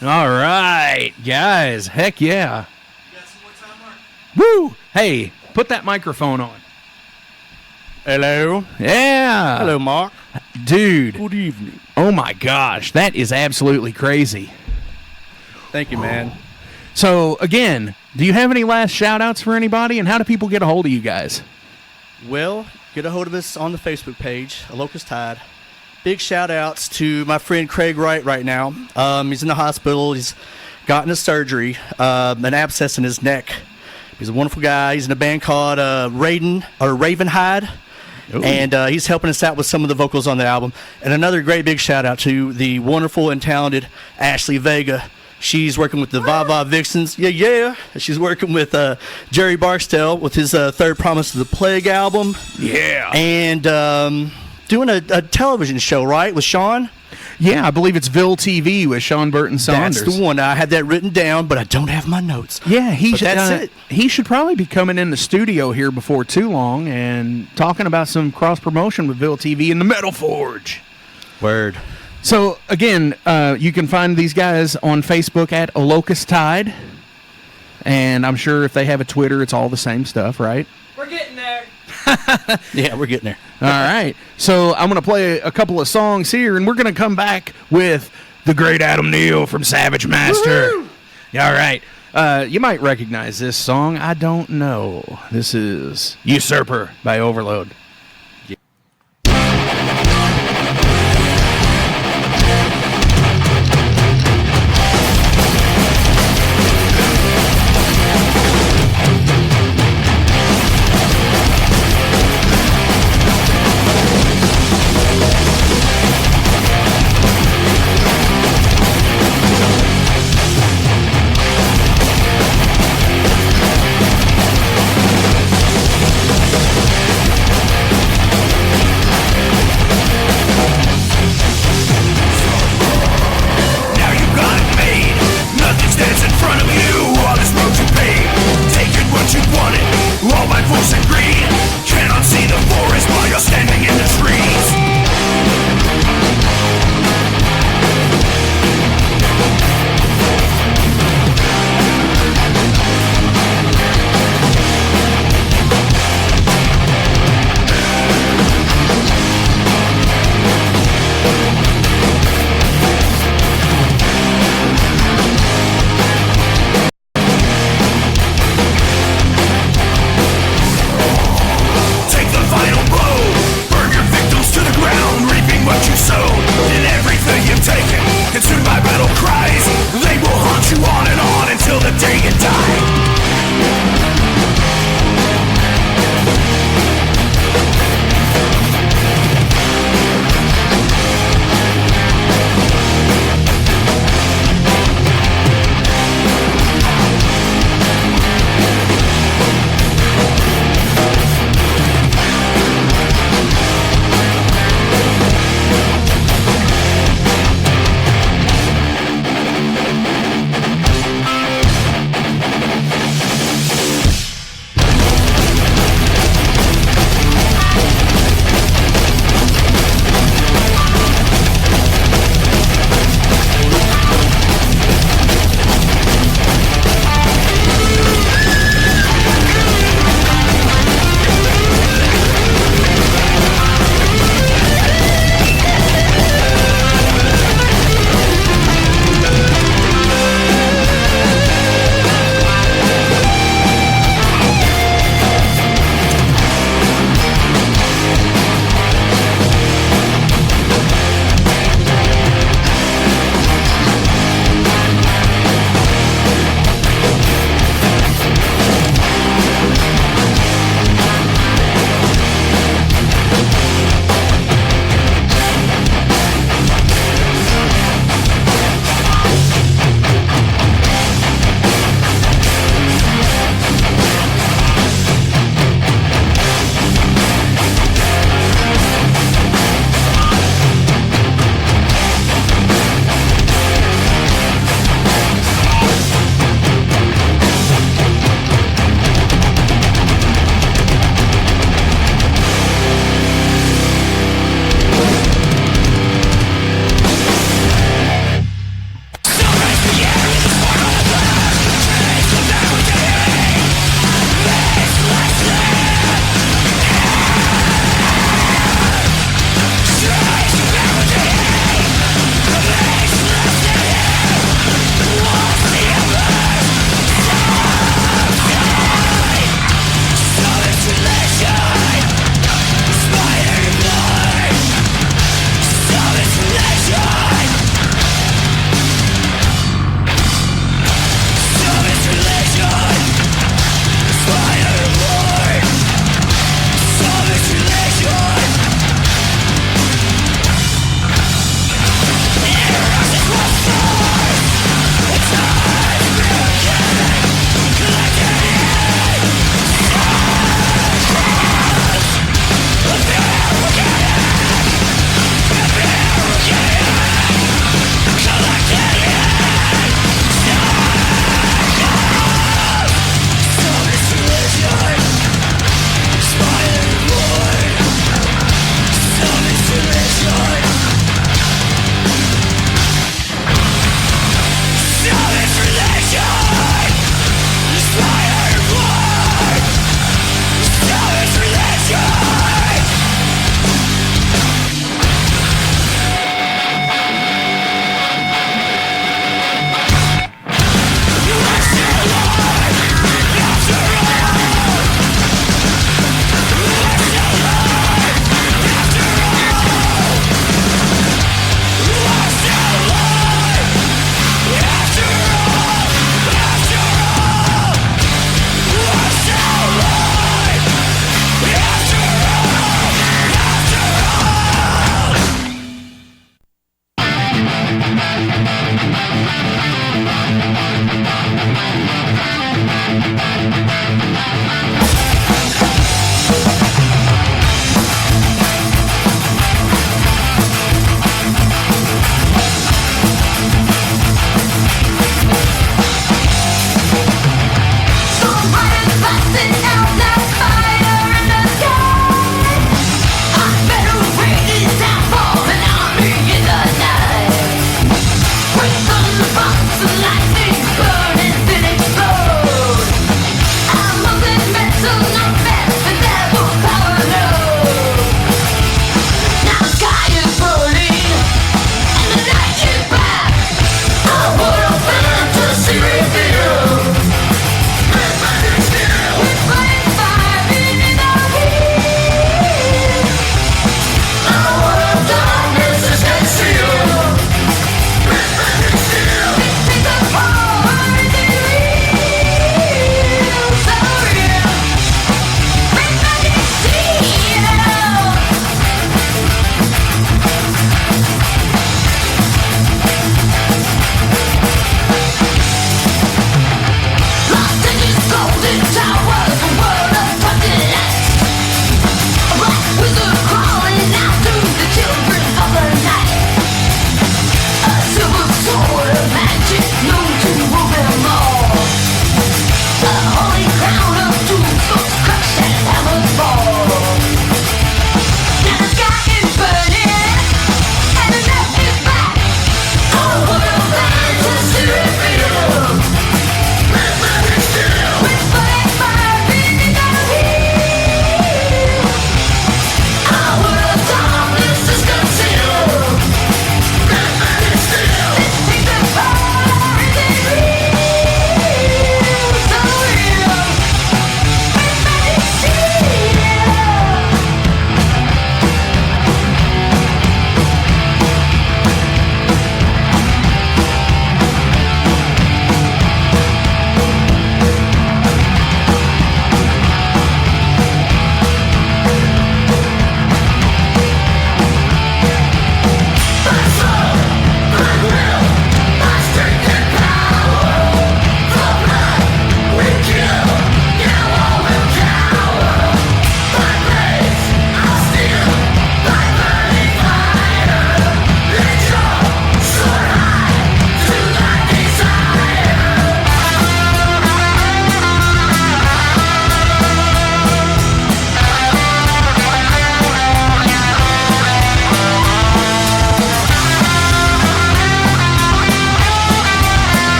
All right, guys. Heck yeah. Woo! Hey, put that microphone on. Hello. Yeah. Hello, Mark. Dude. Good evening. Oh my gosh, that is absolutely crazy. Thank you, man. So, again, do you have any last shout-outs for anybody, and how do people get a hold of you guys? Well, get a hold of us on the Facebook page, Locus Tide. Big shout-outs to my friend Craig Wright now. He's in the hospital. He's gotten a surgery, an abscess in his neck. He's a wonderful guy. He's in a band called Ravenhide. Ooh. And he's helping us out with some of the vocals on the album. And another great big shout-out to the wonderful and talented Ashley Vega. She's working with the Va Vixens. Yeah. She's working with Jerry Barksdale with his Third Promise of the Plague album. Yeah. And doing a television show, right, with Sean? Yeah, I believe it's Ville TV with Sean Burton Saunders. That's the one. I had that written down, but I don't have my notes. Yeah, But that's it. He should probably be coming in the studio here before too long and talking about some cross promotion with Ville TV and the Metal Forge. Word. So again, you can find these guys on Facebook at Locus Tide, and I'm sure if they have a Twitter, it's all the same stuff, right? We're getting there. Yeah, we're getting there. All right. So I'm going to play a couple of songs here, and we're going to come back with the great Adam Neal from Savage Master. Woo-hoo! All right. You might recognize this song. I don't know. This is Usurper by Overload.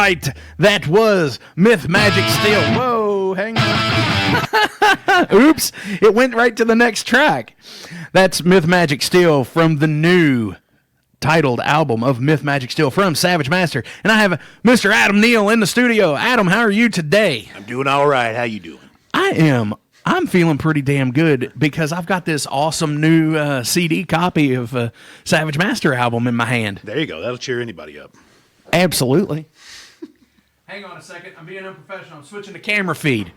right. That was Myth Magic Steel. Whoa, hang on. Oops. It went right to the next track. That's Myth Magic Steel from the new titled album of Myth Magic Steel from Savage Master. And I have Mr. Adam Neal in the studio. Adam, how are you today? I'm doing all right. How you doing? I'm feeling pretty damn good because I've got this awesome new CD copy of Savage Master album in my hand. There you go. That'll cheer anybody up. Absolutely. Hang on a second. I'm being unprofessional. I'm switching to camera feed.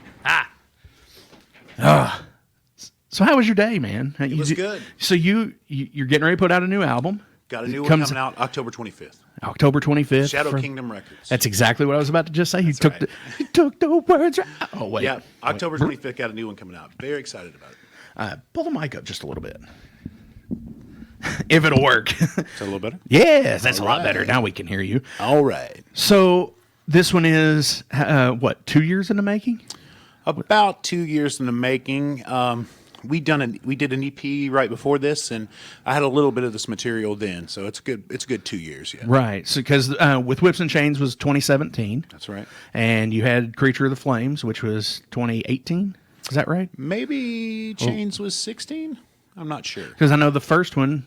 So how was your day, man? It was good. So you're getting ready to put out a new album. Got a new one coming out October 25th. October 25th. Shadow Kingdom Records. That's exactly what I was about to just say. You took the words right. Oh, wait. Yeah, October 25th got a new one coming out. Very excited about it. Pull the mic up just a little bit. If it'll work. Is that a little better? Yes, that's a lot better. Now we can hear you. All right. So this one is, 2 years in the making? About 2 years in the making. We did an EP right before this, and I had a little bit of this material then, so it's good. It's a good 2 years, yeah. Right. So because with Whips and Chains was 2017. That's right. And you had Creature of the Flames, which was 2018. Is that right? Maybe Chains was 16. I'm not sure. Because I know the first one,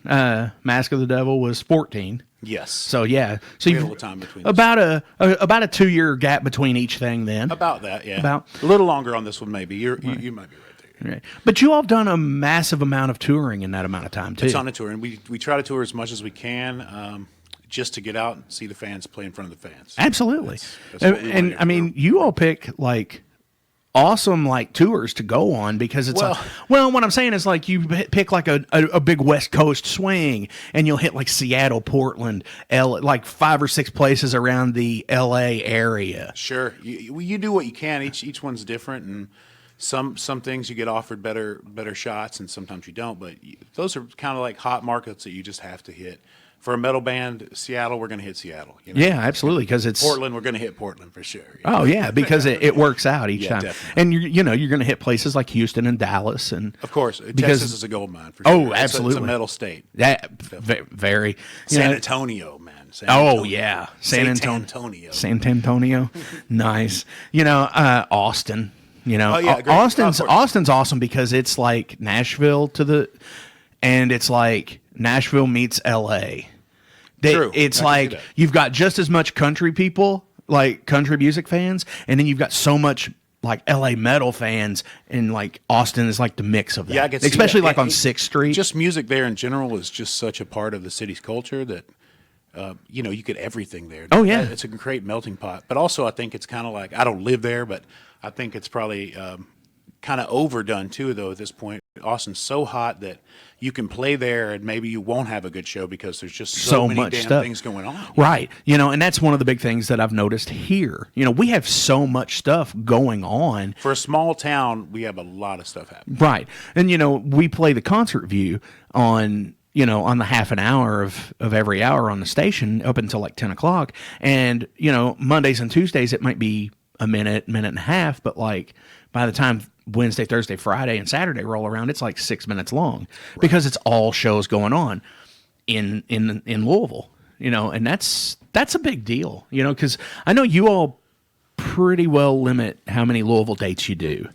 Mask of the Devil, was 14. Yes. So yeah. So We you had a little time between about a 2 year gap between each thing. Then about that, yeah. About a little longer on this one, maybe. You might be right there. Right. But you all have done a massive amount of touring in that amount of time, too. It's on a tour, and we try to tour as much as we can just to get out and see the fans play in front of the fans. Absolutely. That's what we and want I mean, you all pick, awesome, tours to go on because it's what I'm saying is, you pick, a big West Coast swing, and you'll hit, Seattle, Portland, L, 5 or 6 places around the L.A. area. Sure. You do what you can. Each one's different, and some things you get offered better shots, and sometimes you don't. But those are kind of like hot markets that you just have to hit. For a metal band, Seattle, we're going to hit Seattle. Yeah, absolutely, because it's Portland. We're going to hit Portland for sure. Oh yeah, because it works out each time. Definitely. And you're going to hit places like Houston and Dallas, and of course, because, Texas is a gold mine for sure. Oh, absolutely, it's a metal state. That very San Antonio, man. San Antonio. San Antonio, nice. Austin. Austin's awesome because it's like Nashville and it's like Nashville meets L.A. True. It's like you've got just as much country people, country music fans, and then you've got so much L.A. metal fans, and Austin is the mix of that. Yeah, I can see especially that. On 6th Street. Just music there in general is just such a part of the city's culture that you get everything there. Oh yeah, it's a great melting pot. But also, I think it's kind of I don't live there, but I think it's probably kind of overdone too, though. At this point, Austin's so hot that you can play there and maybe you won't have a good show because there's just so many much damn stuff. things going on. Right. And that's one of the big things that I've noticed here. We have so much stuff going on. For a small town, we have a lot of stuff happening. Right. And, we play the concert view on the half an hour of every hour on the station up until 10 o'clock. And, Mondays and Tuesdays, it might be a minute and a half, but by the time Wednesday, Thursday, Friday, and Saturday roll around, it's 6 minutes long because it's all shows going on in Louisville, and that's a big deal, because I know you all pretty well limit how many Louisville dates you do.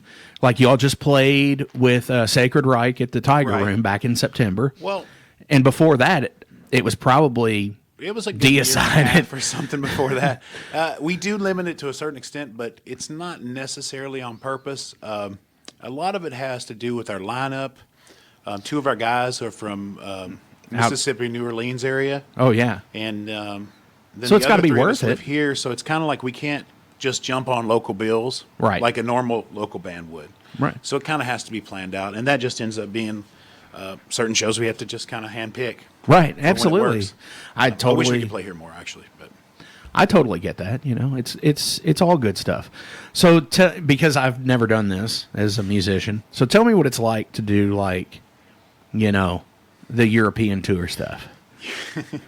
You all just played with Sacred Reich at the Tiger Room back in September. Well, and before that, it was probably it was like decided for something before that. We do limit it to a certain extent, but it's not necessarily on purpose. A lot of it has to do with our lineup. 2 of our guys are from Mississippi, New Orleans area. Oh yeah, and then so it's got to be worth it here. So it's kind of we can't just jump on local bills like a normal local band would. Right. So it kind of has to be planned out, and that just ends up being certain shows we have to just kind of handpick. Right, absolutely. I wish we could play here more, actually, but I totally get that. It's all good stuff. So because I've never done this as a musician, so tell me what it's like to do the European tour stuff.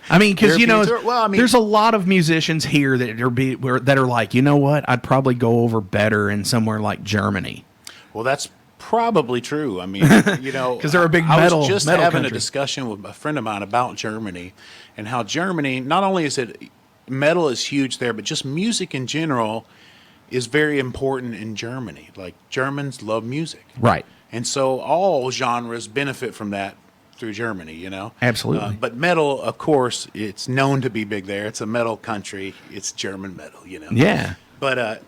I mean, because there's a lot of musicians here that are you know what, I'd probably go over better in somewhere like Germany. Well, that's probably true. I mean, because they're a big metal. I was just metal having country. a discussion with a friend of mine about Germany and how Germany, not only is it metal is huge there, but just music in general is very important in Germany. Like, Germans love music. Right. And so all genres benefit from that through Germany, you know? Absolutely. But metal, of course, it's known to be big there. It's a metal country. It's German metal, you know? Yeah. But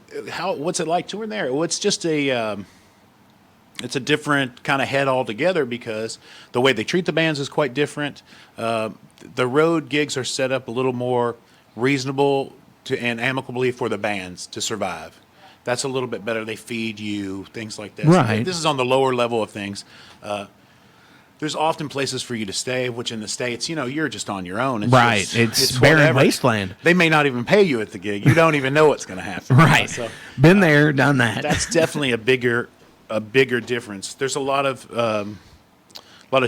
what's it like touring there? Well, it's just it's a different kind of head altogether because the way they treat the bands is quite different. The road gigs are set up a little more reasonable and amicably for the bands to survive. That's a little bit better. They feed you, things like this. Right. This is on the lower level of things. There's often places for you to stay, which in the States, you know, you're just on your own. Right. It's barren whatever. wasteland. They may not even pay you at the gig. You don't even know what's going to happen. Right. So, Been there, done that. that's definitely a bigger difference. There's a lot of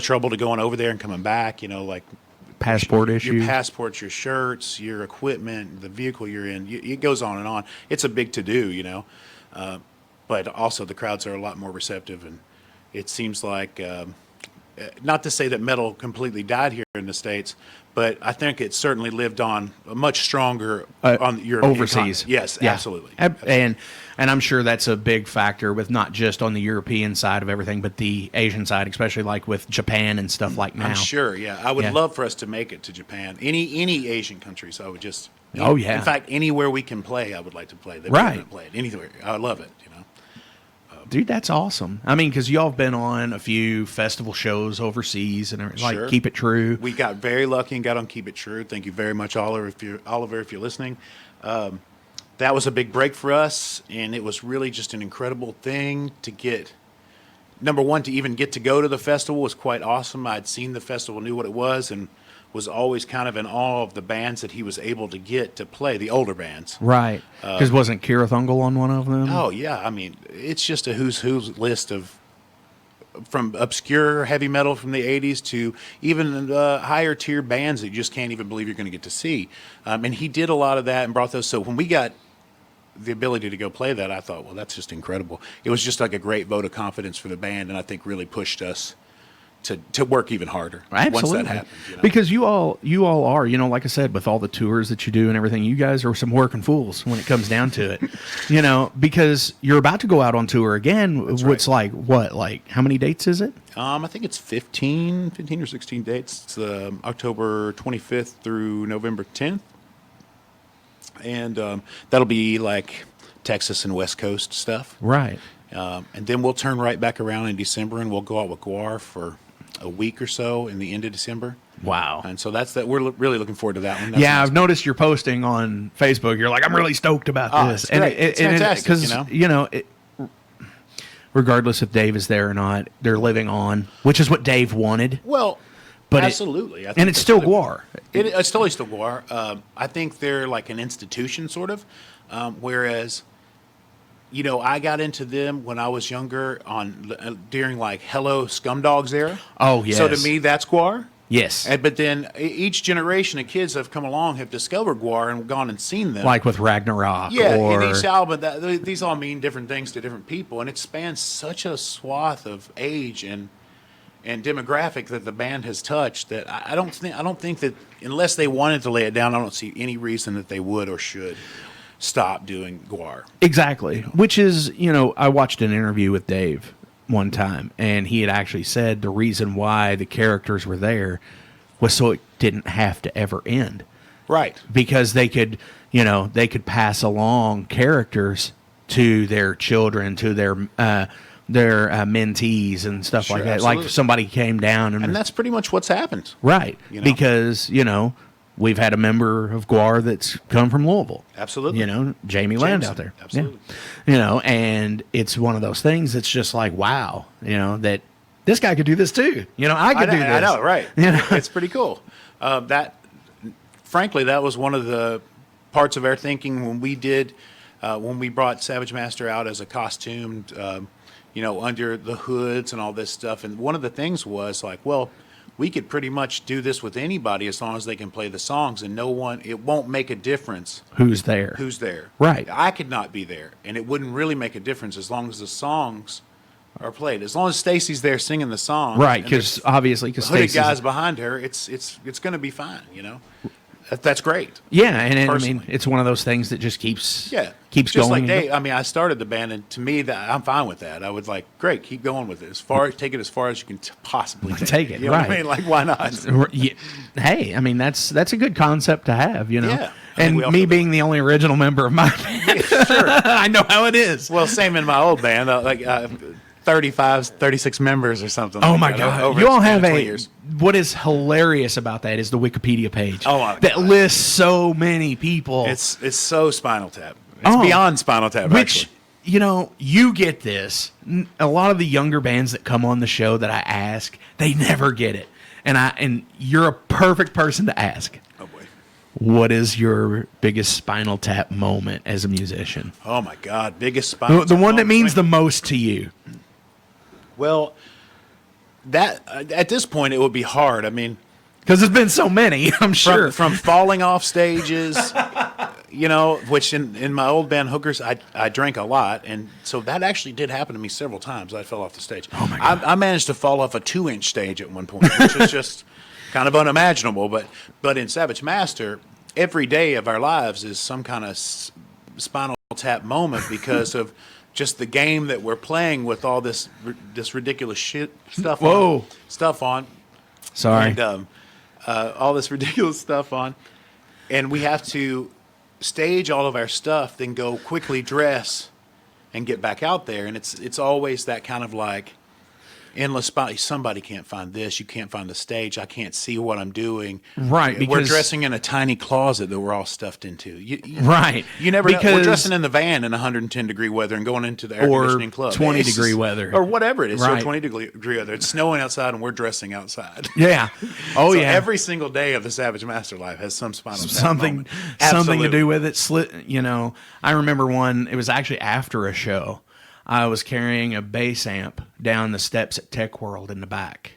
trouble to going over there and coming back, you know, like Passport your issues. passports, your shirts, your equipment, the vehicle you're in. It goes on and on. It's a big to-do, you know. But also the crowds are a lot more receptive, and it seems like, not to say that metal completely died here in the States, but I think it certainly lived on much stronger on European overseas. continent. Yes, Yeah. absolutely. And I'm sure that's a big factor with not just on the European side of everything, but the Asian side, especially like with Japan and stuff like now. I'm sure, yeah. I would Yeah. love for us to make it to Japan. Any Asian countries, I would just. Oh, yeah. In fact, anywhere we can play, I would like to play. Right. Play it anywhere. I love it. You know. Dude, that's awesome. I mean, because y'all have been on a few festival shows overseas and everything, Sure. like Keep It True. We got very lucky and got on Keep It True. Thank you very much, Oliver, if you're listening. That was a big break for us, and it was really just an incredible thing to get. Number one, to even get to go to the festival was quite awesome. I'd seen the festival, knew what it was, and was always kind of in awe of the bands that he was able to get to play, the older bands. Right. Because wasn't Kira Thungle on one of them? Oh, yeah. I mean, it's just a who's list of from obscure heavy metal from the 80s to even higher tier bands that you just can't even believe you're going to get to see. And he did a lot of that and brought those. So when we got the ability to go play that, I thought, well, that's just incredible. It was just like a great vote of confidence for the band, and I think really pushed us to work even harder Absolutely. once that happened. You know? Because you all are, you know, like I said, with all the tours that you do and everything, you guys are some working fools when it comes down to it. You know, because you're about to go out on tour again. It's like, what, like, how many dates is it? I think it's 15 or 16 dates. It's October 25th through November 10th. And that'll be like Texas and West Coast stuff. Right. And then we'll turn right back around in December, and we'll go out with Guar for a week or so in the end of December. Wow. And so that's that. We're really looking forward to that one. That's Yeah, nice. I've noticed you're posting on Facebook. You're like, I'm really stoked about this. It's great. It's fantastic, Because, regardless if Dave is there or not, they're living on, which is what Dave wanted. Well, But absolutely. I think and it's that's still really- Guar. It's totally still Guar. I think they're like an institution, sort of. Whereas, you know, I got into them when I was younger during like Hello Scumdogs era. Oh, yes. So to me, that's Guar. Yes. But then each generation of kids have come along, have discovered Guar and gone and seen them. Like with Ragnarok. Yeah, or in each album, these all mean different things to different people, and it spans such a swath of age and demographic that the band has touched that I don't think that unless they wanted to lay it down, I don't see any reason that they would or should stop doing Guar. Exactly. Which is, you know, I watched an interview with Dave one time, and he had actually said the reason why the characters were there was so it didn't have to ever end. Right. Because they could, you know, they could pass along characters to their children, to their mentees and stuff Sure, like that. absolutely. Like somebody came down And that's pretty much what's happened. right. You know? Because, you know, we've had a member of Guar that's come from Louisville. Absolutely. You know, Jamie Land out there. Absolutely. Yeah. You know, and it's one of those things that's just like, wow, you know, that this guy could do this too. You know, I could do this. I know, right. You know? It's pretty cool. Frankly, that was one of the parts of our thinking when we brought Savage Master out as a costumed, you know, under the hoods and all this stuff. And one of the things was like, well, we could pretty much do this with anybody as long as they can play the songs, and it won't make a difference Who's there? who's there. Right. I could not be there, and it wouldn't really make a difference as long as the songs are played. As long as Stacy's there singing the song. Right, and there's because obviously, because hooded Stacey's guys behind her, it's going to be fine, you know. that's great. Yeah, and I Personally. mean, it's one of those things that just keeps Just going. like Dave, I mean, I started the band, and to me, that I'm fine with that. I would like, great, keep going with it. Take it as far as you can possibly Take it, You know what I right. mean? Like, why not? Yeah. Hey, I mean that's a good concept to have, you know. Yeah. And We all me feel being the only original member of my band, I know how it is. Well, same in my old band, 35, 36 members or something. Oh like my that, God! over You a all span have of 20 a. years. What is hilarious about that is the Wikipedia page. Oh, my that God. lists so many people. It's so Spinal Tap. It's Oh. beyond Spinal Tap, Which, actually. you know, you get this. A lot of the younger bands that come on the show that I ask, they never get it. And you're a perfect person to ask. Oh boy. What is your biggest Spinal Tap moment as a musician? Oh my God, biggest Spinal The Tap one that moment. means the most to you. Well, that at this point it would be hard. I mean, Because there's been so many, I'm sure. from falling off stages, you know, which in my old band Hookers, I drank a lot, and so that actually did happen to me several times. I fell off the stage. Oh my God. I managed to fall off a 2-inch stage at one point, which is just kind of unimaginable. But in Savage Master, every day of our lives is some kind of Spinal Tap moment because of just the game that we're playing with all this ridiculous stuff on. Sorry. And, all this ridiculous stuff on, and we have to stage all of our stuff, then go quickly dress and get back out there. And it's always that kind of like endless spot. Somebody can't find this. You can't find the stage. I can't see what I'm doing. Right, We're because- dressing in a tiny closet that we're all stuffed into. Right. You never know. We're Because- dressing in the van in 110-degree weather and going into the air Or conditioning club. 20-degree It's- weather. Or whatever it is. Right. Or 20-degree weather. It's snowing outside and we're dressing outside. Yeah. Oh, So yeah. every single day of the Savage Master life has some Spinal Tap something moment. something to Absolutely. do with it. You know, I remember one. It was actually after a show. I was carrying a bass amp down the steps at Tech World in the back,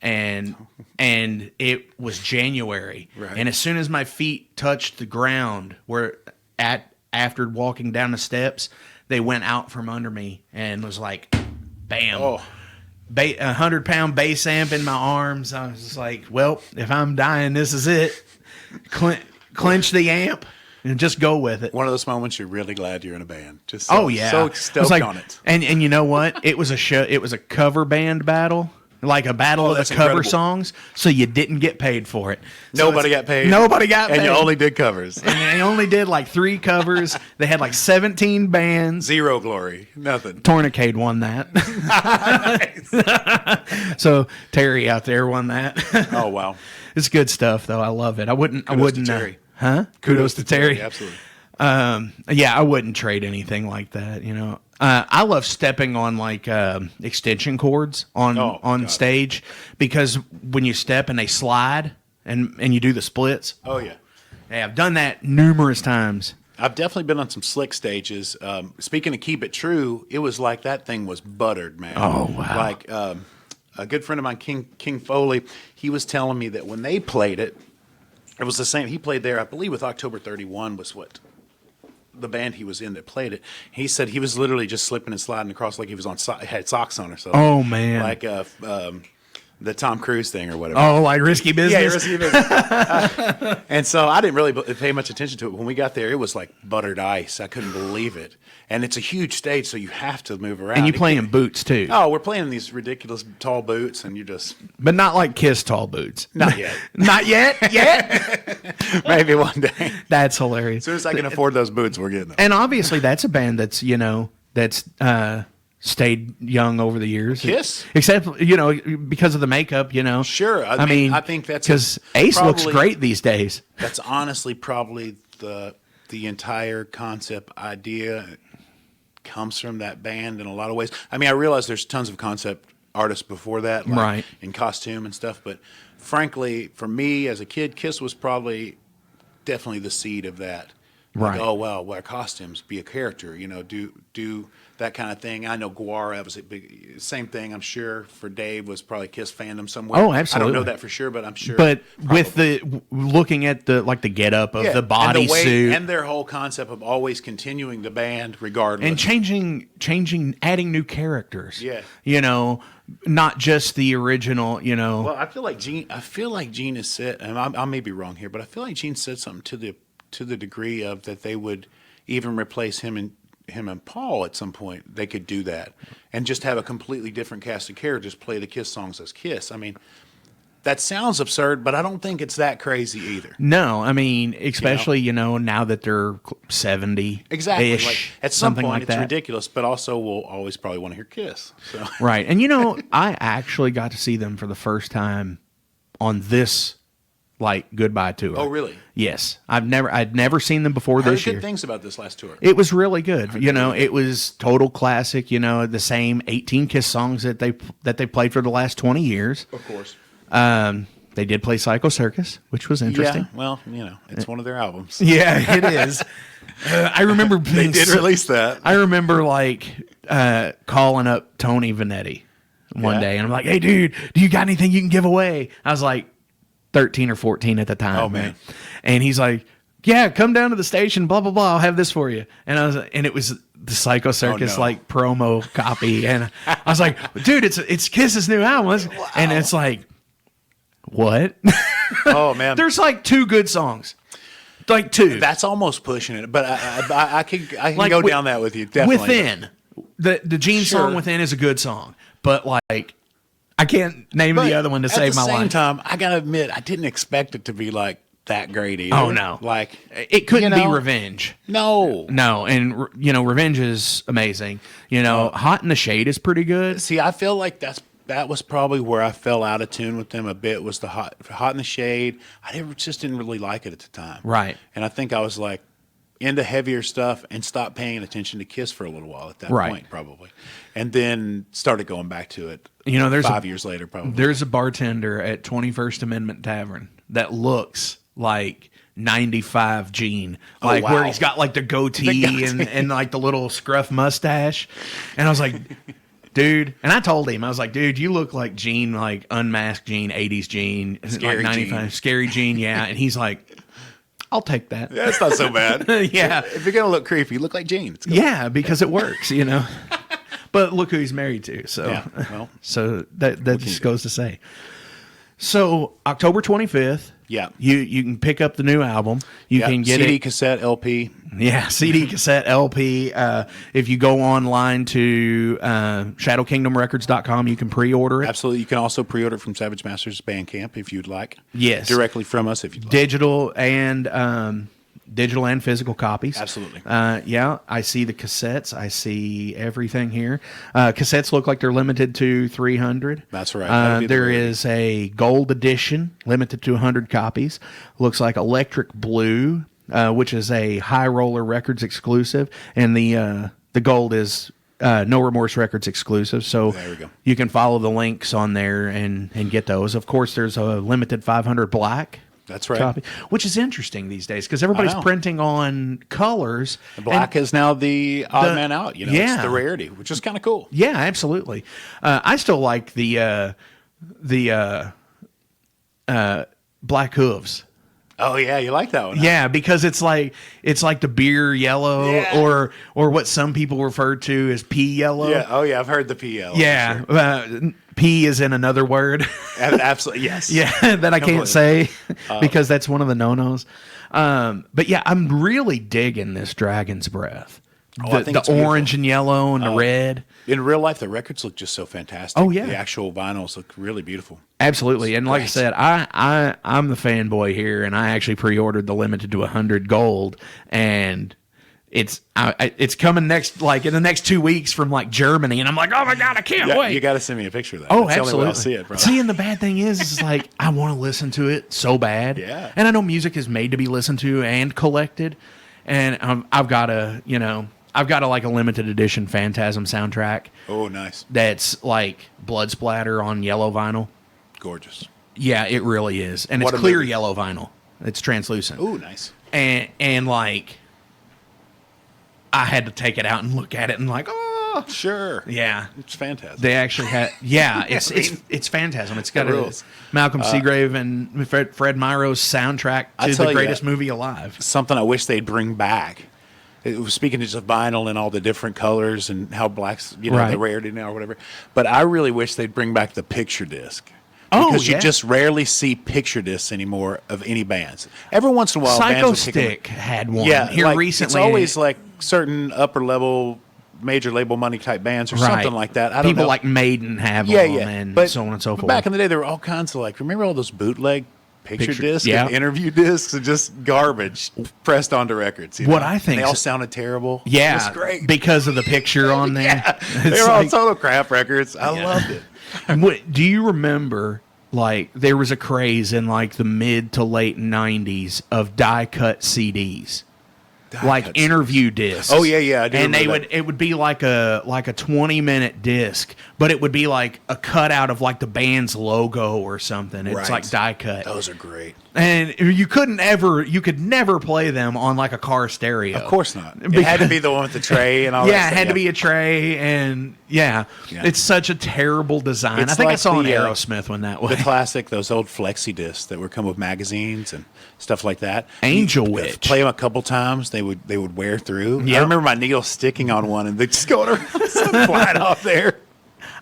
and it was January. Right. And as soon as my feet touched the ground, after walking down the steps, they went out from under me and was like, bam. Oh. 100-pound bass amp in my arms. I was just like, well, if I'm dying, this is it. Clench the amp and just go with it. One of those moments you're really glad you're in a band. Just Oh yeah, so It was stoked like- on it. And you know what? It was a show. It was a cover band battle, like a battle of the that's cover incredible. songs. So you didn't get paid for it. So Nobody got paid. Nobody got and paid. you only did covers. And they only did like 3 covers. They had like 17 bands. Zero glory. Nothing. Tourniquet won that. So Terry out there won that. Oh wow. It's good stuff though. I love it. I wouldn't. Kudos to Terry. Huh? Kudos to Terry. Absolutely. Yeah, I wouldn't trade anything like that. You know, I love stepping on like extension cords on God. stage because when you step and they slide and you do the splits. Oh yeah. Yeah, I've done that numerous times. I've definitely been on some slick stages. Speaking of Keep It True, it was like that thing was buttered, man. Oh, wow. Like a good friend of mine, King Foley, he was telling me that when they played it, it was the same. He played there, I believe, with October 31 was what the band he was in that played it. He said he was literally just slipping and sliding across like he was had socks on or something. Oh, man. Like the Tom Cruise thing or whatever. Oh, like Risky Business. Yeah, risky business. And so I didn't really pay much attention to it. When we got there, it was like buttered ice. I couldn't believe it. And it's a huge stage, so you have to move around. And you play in boots too. Oh, we're playing in these ridiculous tall boots, and you just But not like Kiss tall boots. not yet. Not yet. Yet. Maybe one day. That's hilarious. As soon as I can afford those boots, we're getting them. And obviously, that's a band that's stayed young over the years. Kiss? Except, because of the makeup, Sure. I mean, I think that's because Ace looks probably- great these days. That's honestly probably the entire concept idea comes from that band in a lot of ways. I mean, I realize there's tons of concept artists before that, like Right. in costume and stuff, but frankly, for me as a kid, Kiss was probably definitely the seed of that. Like, Right. oh well, wear costumes, be a character, do that kind of thing. I know Guar, that was a big, same thing, I'm sure, for Dave, was probably Kiss fandom somewhere. Oh, absolutely. I don't know that for sure, but I'm sure. But probably. with the looking at the get up of the body suit and their whole concept of always continuing the band regardless. and changing, adding new characters. Yeah. You know, not just the original, you know. Well, I feel like Gene has said, and I may be wrong here, but I feel like Gene said something to the degree of that they would even replace him and Paul at some point. They could do that and just have a completely different cast of characters play the Kiss songs as Kiss. I mean, that sounds absurd, but I don't think it's that crazy either. No, I mean, especially, you know, now that they're 70. Exactly. Like, at some point, like it's that. ridiculous, but also we'll always probably want to hear Kiss. So. Right. And, you know, I actually got to see them for the first time on this, like, goodbye tour. Oh, really? Yes. I'd never seen them before I heard this year. good things about this last tour. It was really good. You know, it was total classic, you know, the same 18 Kiss songs that they played for the last 20 years. Of course. They did play Psycho Circus, which was interesting. Yeah, well, you know, it's one of their albums. Yeah, it is. I remember they did release that. I remember like calling up Tony Vanetti one day, and I'm like, "Hey, dude, do you got anything you can give away?" I was like 13 or 14 at the time. Oh man! And he's like, "Yeah, come down to the station. Blah blah blah. I'll have this for you." And it was the Psycho Circus like promo copy, and I was like, "Dude, it's Kiss's new album," and it's like. What? Oh man, there's like 2 good songs, like 2. That's almost pushing it, but I can like go down that with you. Definitely. Within the Gene song Within is a good song, but like I can't name the other one to save my life. At the same time, I gotta admit, I didn't expect it to be like that great either. Oh no, like it couldn't be Revenge. No, and you know Revenge is amazing. You know, Hot in the Shade is pretty good. See, I feel like that was probably where I fell out of tune with them a bit, was the Hot in the Shade. Just didn't really like it at the time. Right. And I think I was like into heavier stuff and stopped paying attention to Kiss for a little while at that point, probably. And then started going back to it, you know, there's 5 years later, probably. There's a bartender at 21st Amendment Tavern that looks like 95 Gene, like where he's got like the goatee and like the little scruff mustache. And I was like... Dude, and I told him, I was like, dude, you look like Gene, like unmasked Gene, 80s Gene, Scary like 95, Gene. Scary Gene, yeah. And he's like, I'll take that. Yeah, it's not so bad. Yeah. If you're going to look creepy, look like Gene. Yeah, because it works, you know. But look who he's married to. So, yeah, well, so that just goes to say. So, October 25th. Yeah. You can pick up the new album. You can get CD, it. cassette, LP. Yeah, CD, cassette, LP. If you go online to ShadowKingdomRecords.com, you can pre-order it. Absolutely. You can also pre-order it from Savage Masters Bandcamp if you'd like. Yes. Directly from us if you'd like. Digital and physical copies. Absolutely. Yeah, I see the cassettes. I see everything here. Cassettes look like they're limited to 300. That's right. There is a gold edition, limited to 100 copies. Looks like Electric Blue, which is a High Roller Records exclusive, and the gold is No Remorse Records exclusive. So there we go. You can follow the links on there and get those. Of course, there's a limited 500 black. That's right. Copy, which is interesting these days because everybody's printing on colors. The black is now the odd man out. You know, yeah. It's the rarity, which is kind of cool. Yeah, absolutely. I still like the black hooves. Oh yeah, you like that one? Huh? Yeah, because it's like the beer yellow, or what some people refer to as pea yellow. Yeah. Oh yeah, I've heard the pea yellow. Yeah. Sure. P is in another word. Absolutely, yes. Yeah, that I can't say because that's one of the no-nos. But yeah, I'm really digging this Dragon's Breath. The orange and yellow and the red. In real life, the records look just so fantastic. Oh yeah, the actual vinyls look really beautiful. Absolutely, and like I said, I'm the fanboy here, and I actually pre-ordered the limited to 100 gold, and it's coming next, like in the next 2 weeks from like Germany, and I'm like, oh my god, I can't wait. You got to send me a picture of that. Oh, that's absolutely. The only way I'll see it, bro. See, and the bad thing is like I want to listen to it so bad. Yeah. And I know music is made to be listened to and collected, and I've got a like a limited edition Phantasm soundtrack. Oh, nice. That's like blood splatter on yellow vinyl. Gorgeous. Yeah, it really is, and it's clear yellow vinyl. It's translucent. Ooh, nice. And like, I had to take it out and look at it and like, oh, Oh, sure. Yeah. It's fantastic. They actually had, yeah, it's Phantasm. It's got rules. Malcolm Seagrave and Fred Myro's soundtrack I to tell the you, greatest movie alive. Something I wish they'd bring back. It was speaking just of vinyl and all the different colors and how black's, Right. the rarity now or whatever. But I really wish they'd bring back the picture disc. Oh, Because yeah. you just rarely see picture discs anymore of any bands. Every once in a while, bands Psycho will pick 'em- Stick had one Yeah, here like, recently. It's always like certain upper level, major label money type bands or something like that. I don't People know. like Maiden have yeah, them yeah, and but, so on and so but forth. back in the day, there were all kinds of like. Remember all those bootleg picture discs, yeah. and interview discs, and just garbage pressed onto records. You What know? I think they all is- sounded terrible. yeah, it was great. because of the picture on there. Yeah, It's they were all like- total crap records. I loved it. Do you remember, like, there was a craze in, like, the mid to late 90s of die-cut CDs? Like Die-cut interview discs. Oh, yeah, yeah, I do And remember that. it would be like a 20-minute disc, but it would be like a cutout of like the band's logo or something. It's Right. like die cut. Those are great. And you could never play them on like a car stereo. Of course not. It had to be the one with the tray and all Yeah, that it stuff. had to be a tray, and yeah, Yeah. it's such a terrible design. It's I think I like saw an the, Aerosmith one that way. The classic, those old flexi discs that would come with magazines and stuff like that. Angel You Witch. Play them a couple times, they would wear through. I Yep. remember my needle sticking on one and they just going around flying off there.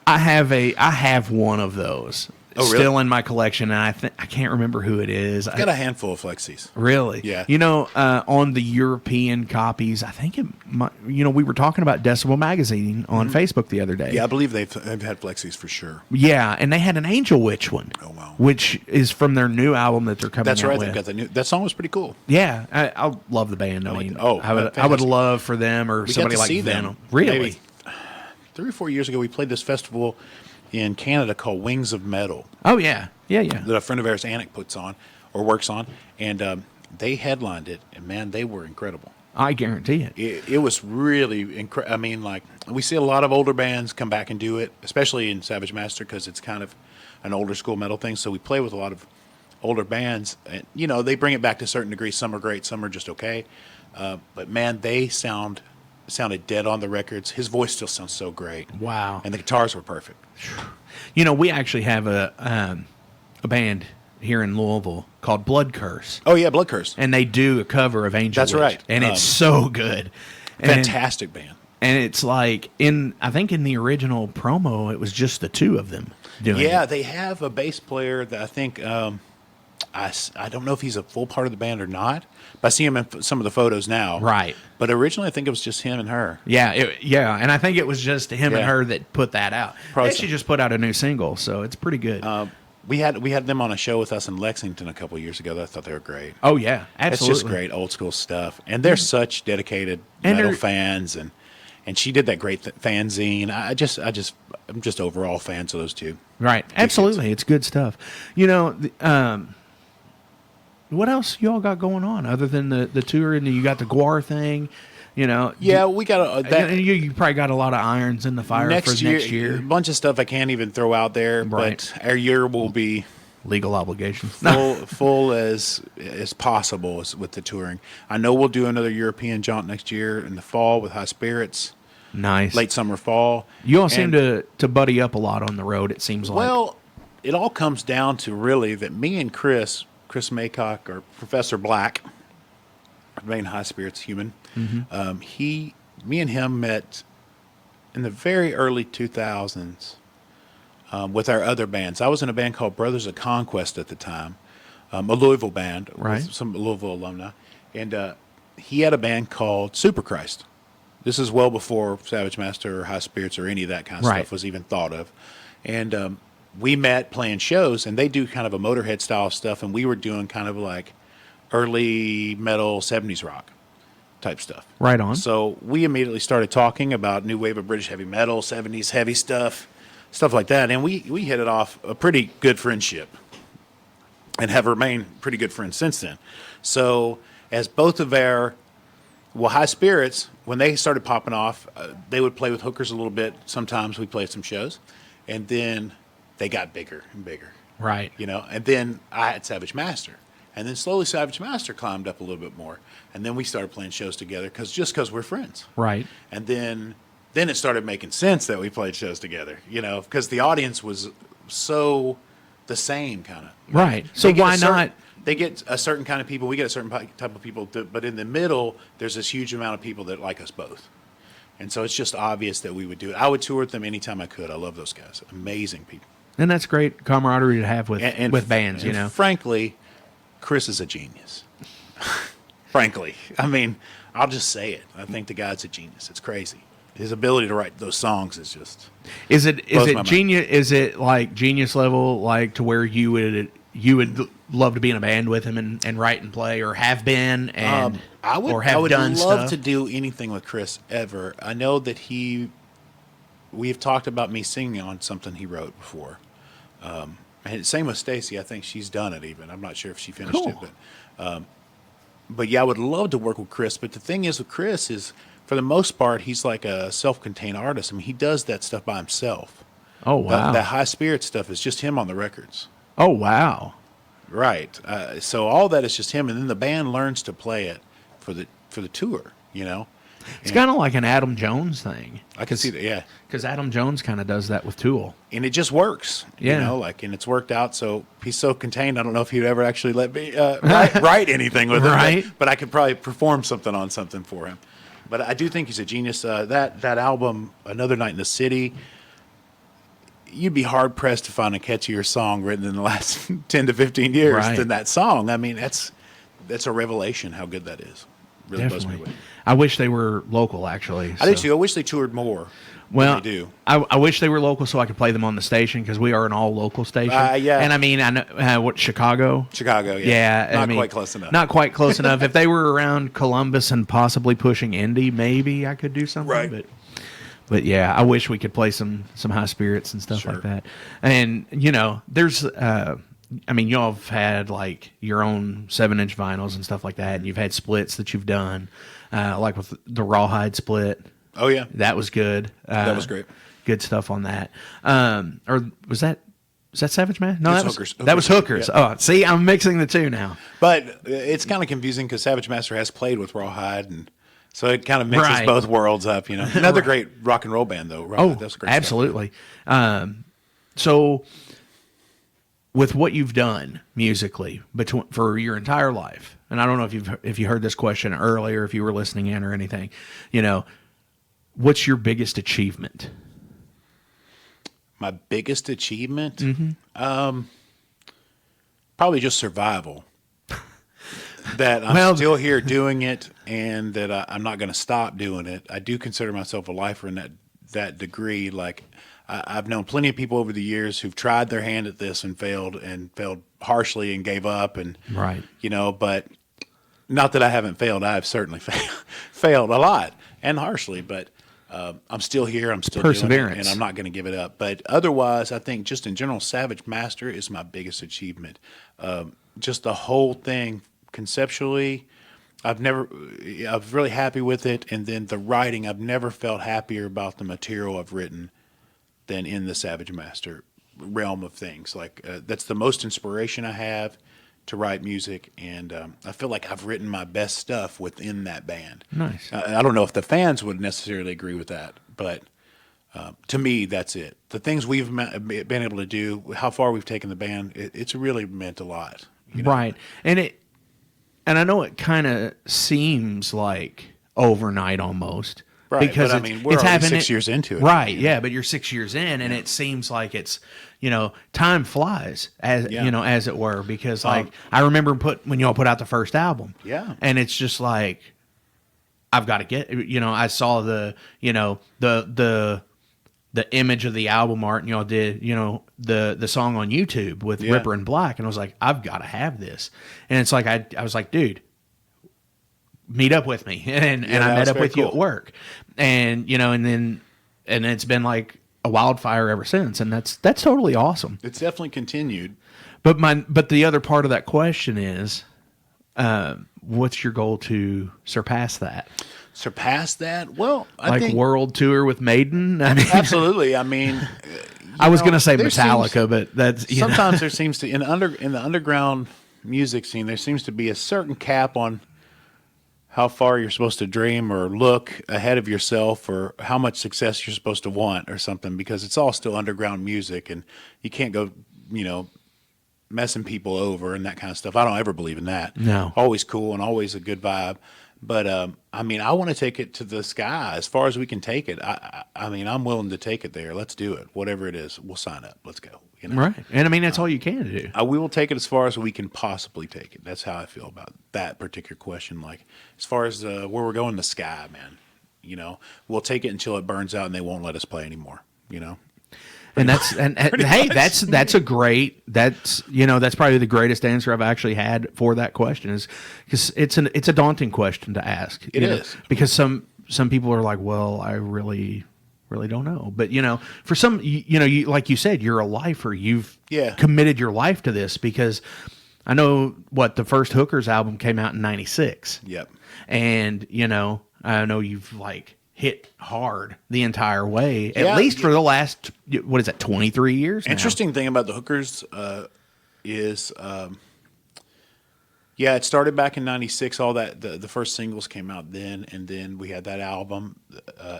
I have one of those Oh, really? still in my collection, and I can't remember who it is. I've got a handful of flexis. Really? Yeah. You know, on the European copies, I think it might, we were talking about Decibel Magazine on Facebook the other day. Mm-hmm. Yeah, I believe they've had flexis for sure. Yeah, and they had an Angel Witch one. Oh, wow. Which is from their new album that they're coming That's out right. with. They've got the new. That song was pretty cool. Yeah, I love the band. I mean, I would fantastic. love for them or We got somebody to like see Venom. them. Really? Maybe 3 or 4 years ago, we played this festival in Canada called Wings of Metal Oh yeah, yeah. that a friend of ours, Anik, puts on or works on, and they headlined it, and man, they were incredible. I guarantee it. It was really incredible. I mean, like, we see a lot of older bands come back and do it, especially in Savage Master, because it's kind of an older school metal thing. So we play with a lot of older bands, and they bring it back to a certain degree. Some are great, some are just okay. But man, they sounded dead on the records. His voice still sounds so great. Wow. And the guitars were perfect. We actually have a band here in Louisville called Blood Curse. Oh yeah, Blood Curse. And they do a cover of Angel That's Witch. right. And it's so good. And- Fantastic band. And it's like I think in the original promo, it was just the two of them doing Yeah, it. they have a bass player that I think I don't know if he's a full part of the band or not, but I see him in some of the photos now. Right. But originally, I think it was just him and her. Yeah, and I think it was just him and Yeah. her that put that out. Probably They actually just put out a new single, so it's pretty good. We had them on a show with us in Lexington a couple of years ago. I thought they were great. oh yeah, absolutely. It's just great old school stuff, and they're such dedicated And metal they're- fans, and she did that great fanzine. I'm just overall fans of those two. Right, absolutely, it's good stuff. What else y'all got going on other than the tour, and you got the Guar thing? Yeah, we got that. You probably got a lot of irons in the fire for next A year. bunch of stuff I can't even throw out there, Right. but our year will be Legal obligation. full as possible with the touring. I know we'll do another European jaunt next year in the fall with High Spirits, Nice. late summer, fall. You all seem And- to buddy up a lot on the road. It seems like. Well, it all comes down to really that me and Chris Maycock, or Professor Black, main High Spirits human, me and him met in the very early 2000s with our other bands. I was in a band called Brothers of Conquest at the time, a Louisville band Right. with some Louisville alumni, and he had a band called Super Christ. This is well before Savage Master or High Spirits or any of that kind of Right. stuff was even thought of. And we met playing shows, and they do kind of a Motorhead style of stuff, and we were doing kind of like early metal 70s rock type stuff. Right on. So we immediately started talking about new wave of British heavy metal, 70s heavy stuff like that, and we hit it off a pretty good friendship and have remained pretty good friends since then. So as both of our High Spirits, when they started popping off, they would play with Hookers a little bit. Sometimes we played some shows, and then they got bigger and bigger. Right. And then I had Savage Master, and then slowly Savage Master climbed up a little bit more, and then we started playing shows together because we're friends. Right. And then then it started making sense that we played shows together, because the audience was so the same kind of. Right. So why not? They get a certain kind of people. We get a certain type of people. But in the middle, there's this huge amount of people that like us both. And so it's just obvious that we would do it. I would tour with them anytime I could. I love those guys. Amazing people. And that's great camaraderie to have with bands, Frankly, Chris is a genius. Frankly. I mean, I'll just say it. I think the guy's a genius. It's crazy. His ability to write those songs is just... Is it genius? Is it like genius level, like to where you would love to be in a band with him and write and play, or have been, and I would love to do anything with Chris ever. I know that we've talked about me singing on something he wrote before. And same with Stacy. I think she's done it even. I'm not sure if she finished it, but yeah, I would love to work with Chris. But the thing is with Chris is, for the most part, he's like a self-contained artist. I mean, he does that stuff by himself. Oh wow, that high spirit stuff is just him on the records. Oh wow. Right. So all that is just him, and then the band learns to play it for the tour. It's kind of like an Adam Jones thing. I can see that. Yeah. Because Adam Jones kind of does that with Tool, and it just works. Yeah. And it's worked out. So he's so contained. I don't know if he'd ever actually let me write anything with him. Right. But I could probably perform something on something for him. But I do think he's a genius. That album, Another Night in the City. You'd be hard pressed to find a catchier song written in the last 10 to 15 years than that song. I mean, that's a revelation how good that is. Really blows me away. I wish they were local, actually. I do too. I wish they toured more. Well, they do. I wish they were local so I could play them on the station, because we are an all local station. Yeah. And I mean, I know what Chicago. Chicago, yeah. Yeah, Not quite close enough. Not quite close enough. If they were around Columbus and possibly pushing Indy, maybe I could do something. Right. But yeah, I wish we could play some high spirits and stuff like that. And there's I mean, y'all have had like your own 7-inch vinyls and stuff like that, and you've had splits that you've done, like with the Rawhide split. Oh yeah, that was good. That was great. Good stuff on that. Or was that Savage Man? No, that was Hookers. That was Hookers. Yeah. Oh, see, I'm mixing the two now. But it's kind of confusing because Savage Master has played with Rawhide, and so it kind of mixes both worlds up. Another great rock and roll band though. Rawhide, that's great. Absolutely. So, with what you've done musically for your entire life, and I don't know if you heard this question earlier, if you were listening in or anything, what's your biggest achievement? My biggest achievement? Mm-hmm. Probably just survival. That I'm still here doing it, and that I'm not going to stop doing it. I do consider myself a lifer in that degree. Like, I've known plenty of people over the years who've tried their hand at this and failed harshly and gave up. And, but not that I haven't failed. I've certainly failed a lot and harshly, but I'm still here. I'm still perseverance, doing it, and I'm not going to give it up. But otherwise, I think just in general, Savage Master is my biggest achievement. Just the whole thing conceptually, I was really happy with it. And then the writing, I've never felt happier about the material I've written than in the Savage Master realm of things. Like that's the most inspiration I have to write music, and I feel like I've written my best stuff within that band. Nice. I don't know if the fans would necessarily agree with that, but to me, that's it. The things we've been able to do, how far we've taken the band, it's really meant a lot. Right, and I know it kind of seems like overnight almost. Right, because but I mean, we're already 6 years into it. Right, yeah, but you're 6 years in, and it seems like it's, time flies, as as it were, because I remember when y'all put out the first album. Yeah. And it's just like, I've got to get, I saw the image of the album art, and y'all did, the song on YouTube with Ripper and Black, and I was like, I've got to have this. And it's like, I was like, dude, meet up with me, and I met up with you at work, and and it's been like a wildfire ever since, and that's totally awesome. It's definitely continued. But the other part of that question is, what's your goal to surpass that? Surpass that? Well, I think world tour with Maiden. I mean, absolutely. I mean, I was going to say Metallica, but that's sometimes there seems to in the underground music scene there seems to be a certain cap on how far you're supposed to dream or look ahead of yourself or how much success you're supposed to want or something, because it's all still underground music and you can't go, messing people over and that kind of stuff. I don't ever believe in that. No. Always cool and always a good vibe. But, I want to take it to the sky as far as we can take it. I'm willing to take it there. Let's do it. Whatever it is, we'll sign up. Let's go. Right. And that's all you can do. We will take it as far as we can possibly take it. That's how I feel about that particular question. Like, as far as where we're going, the sky, man, we'll take it until it burns out and they won't let us play anymore, And that's hey, that's probably the greatest answer I've actually had for that question, is because it's a daunting question to ask. It is, because some people are like, well, I really don't know, but for some, you like you said, you're a lifer. You've committed your life to this, because I know the first Hookers album came out in '96. Yep, and I know you've hit hard the entire way, at least for the last, 23 years now? Interesting thing about the Hookers is, it started back in '96. All that the first singles came out then, and then we had that album,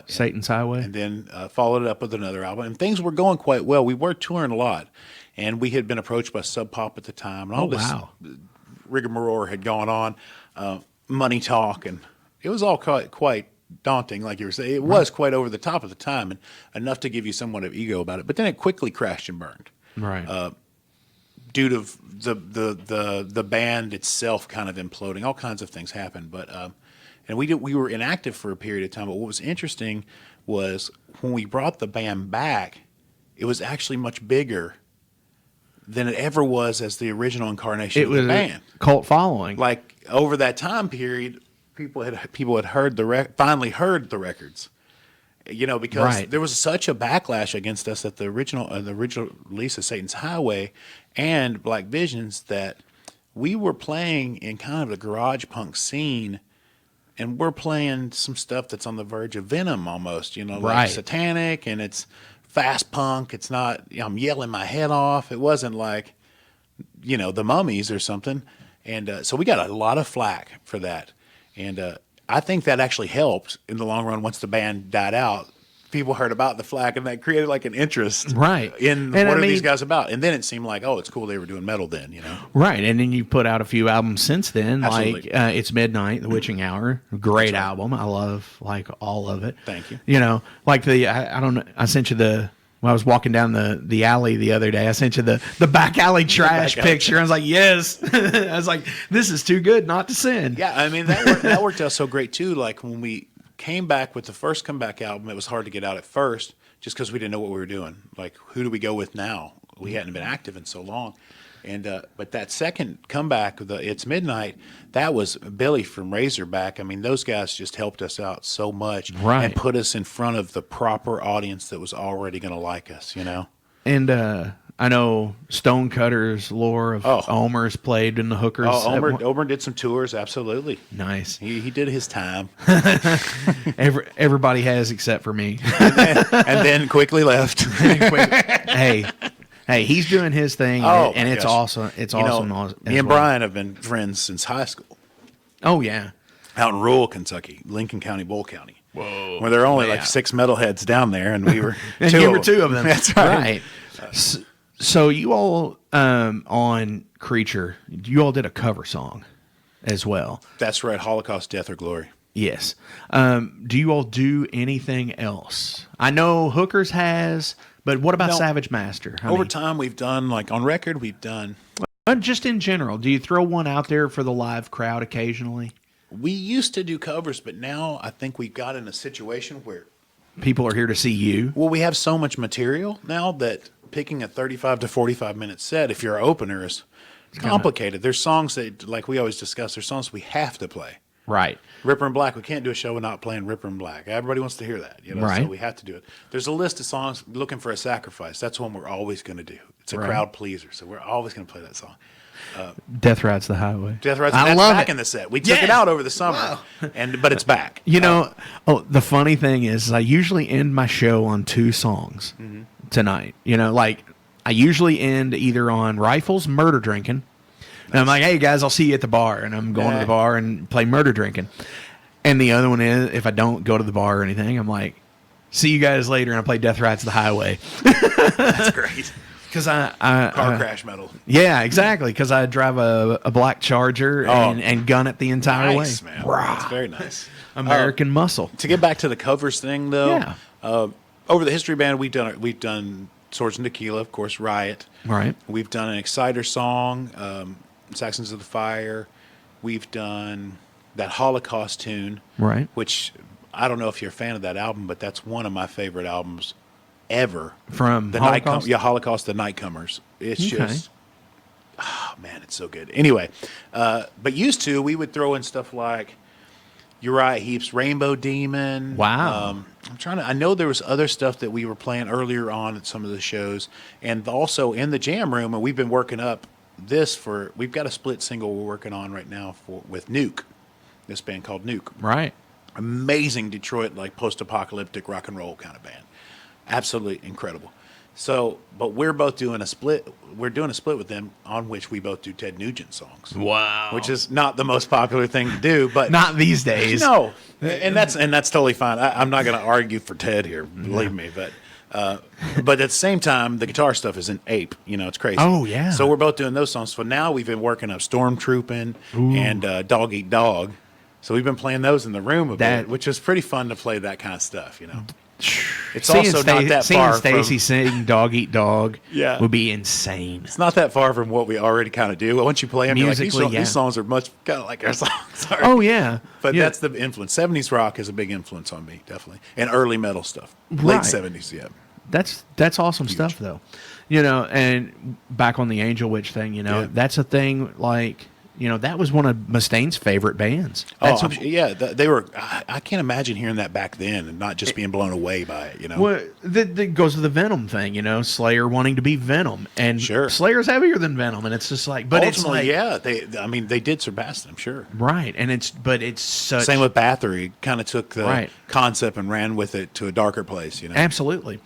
Satan's Highway, and then followed it up with another album, and things were going quite well. We were touring a lot, and we had been approached by Sub Pop at the time, and all this rigmarole had gone on, money talk, and it was all quite daunting, like you were saying. It was quite over the top at the time, and enough to give you somewhat of ego about it. But then it quickly crashed and burned, right? Due to the band itself kind of imploding. All kinds of things happened, but and we were inactive for a period of time. But what was interesting was when we brought the band back, it was actually much bigger than it ever was as the original incarnation of the band. A cult following. Like, over that time period, people had heard finally heard the records, because there was such a backlash against us at the original release of Satan's Highway and Black Visions, that we were playing in kind of the garage punk scene, and we're playing some stuff that's on the verge of Venom almost, like satanic, and it's fast punk. It's not, I'm yelling my head off. It wasn't like, the Mummies or something. And so we got a lot of flack for that. And I think that actually helped in the long run. Once the band died out, people heard about the flack, and that created an interest in what are these guys about. And then it seemed like, oh, it's cool they were doing metal then, Right. And then you put out a few albums since then, Absolutely. like It's Midnight, The Witching Hour. Great album. I love all of it. Thank you. Like I don't know, I sent you when I was walking down the alley the other day, I sent you the back alley trash picture. I was like, yes. I was like, this is too good not to send. Yeah, that worked out so great too. Like, when we came back with the first comeback album, it was hard to get out at first just because we didn't know what we were doing. Like, who do we go with now? We hadn't been active in so long. And but that second comeback, It's Midnight, that was Billy from Razorback. Those guys just helped us out so much, and put us in front of the proper audience that was already going to like us, And I know Stonecutter's Lore of Omer's played in the Hookers. Oh, Omer did some tours, absolutely. Nice. He did his time. Everybody has except for me. and then quickly left. Hey, he's doing his thing, and it's awesome. It's awesome. Me and Brian have been friends since high school. Oh, yeah. Out in rural Kentucky, Lincoln County, Bull County. Whoa. Where there are only 6 metalheads down there, and we were and you were 2 of them. That's right. So you all, on Creature, you all did a cover song as well. That's right, Holocaust, Death or Glory. Yes. Do you all do anything else? I know Hookers has... But what about Savage Master? Over time, we've done, on record, we've done... Just in general, do you throw one out there for the live crowd occasionally? We used to do covers, but now I think we've got in a situation where... People are here to see you? Well, we have so much material now that picking a 35 to 45-minute set, if you're an opener, is complicated. There's songs that, like we always discuss, there's songs we have to play. Right. Ripper and Black, we can't do a show without playing Ripper and Black. Everybody wants to hear that, right. So we have to do it. There's a list of songs, Looking for a Sacrifice. That's one we're always going to do. It's a crowd pleaser, so we're always going to play that song. Death Rides the Highway. Death Rides the Highway. That's back in the set. We took it out over the summer, but it's back. The funny thing is I usually end my show on 2 songs tonight. I usually end either on Rifles, Murder Drinking, And I'm like, hey guys, I'll see you at the bar. And I'm going to the bar and play Murder Drinking. And the other one is, if I don't go to the bar or anything, I'm like, see you guys later. And I play Death Rides the Highway. That's great. Because car crash metal. Yeah, exactly. Because I drive a black Charger and gun it the entire way. Man. That's very nice. American muscle. To get back to the covers thing, though, Yeah. over the History Band, we've done Swords and Tequila, of course, Riot. Right. We've done an Exciter song, Saxons of the Fire. We've done that Holocaust tune, Right. which I don't know if you're a fan of that album, but that's one of my favorite albums ever. From the Holocaust? Holocaust, the Nightcomers. It's Okay. just, oh man, it's so good. Anyway, but used to, we would throw in stuff like Uriah Heep's Rainbow Demon. Wow. I know there was other stuff that we were playing earlier on at some of the shows, and also in the jam room, and we've been working up we've got a split single we're working on right now with Nuke, this band called Nuke. Right. Amazing Detroit, like post-apocalyptic rock and roll kind of band. Absolutely incredible. So, but we're both doing a split. We're doing a split with them on which we both do Ted Nugent songs. Wow. Which is not the most popular thing to do, but Not these days. no, and that's totally fine. I'm not going to argue for Ted here, believe me, but at the same time, the guitar stuff is an ape. It's crazy. Oh, yeah. So we're both doing those songs. So now we've been working up Stormtrooping and Dog Eat Dog. So we've been playing those in the room a bit, which is pretty fun to play that kind of stuff. It's also not that far Stacy from. sing Dog Eat Dog Yeah. would be insane. It's not that far from what we already kind of do. Once you play them, you're like, Musically, these songs are much kind of like our songs. Sorry. Oh, yeah. But Yeah. that's the influence. 70s rock is a big influence on me, definitely. And early metal stuff. Right. Late 70s, yeah. That's awesome stuff, though. And back on the Angel Witch thing, Yeah. that's a thing like, that was one of Mustaine's favorite bands. They were. I can't imagine hearing that back then and not just being blown away by it. Well, that goes to the Venom thing, Slayer wanting to be Venom, and Sure. Slayer's heavier than Venom, and it's just like, but ultimately, it's like, they did surpass them, sure. right, and it's such Same with Bathory. Kind of took the Right. concept and ran with it to a darker place. Absolutely.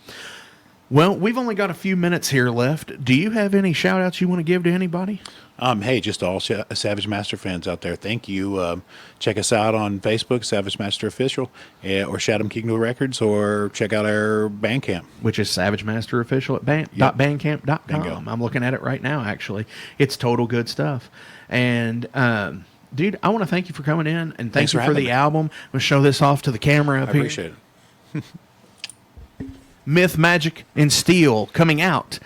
Well, we've only got a few minutes here left. Do you have any shout outs you want to give to anybody? Hey, just all Savage Master fans out there, thank you. Check us out on Facebook, Savage Master Official, or Shadow Kingdom Records, or check out our Bandcamp. Which is Savage Master Official at bandcamp.com. I'm looking at it right now, actually. It's total good stuff. And, dude, I want to thank you for coming in, and Thanks you for for having the me. album. I'm going to show this off to the camera up I here. appreciate it. Myth, Magic, and Steel coming out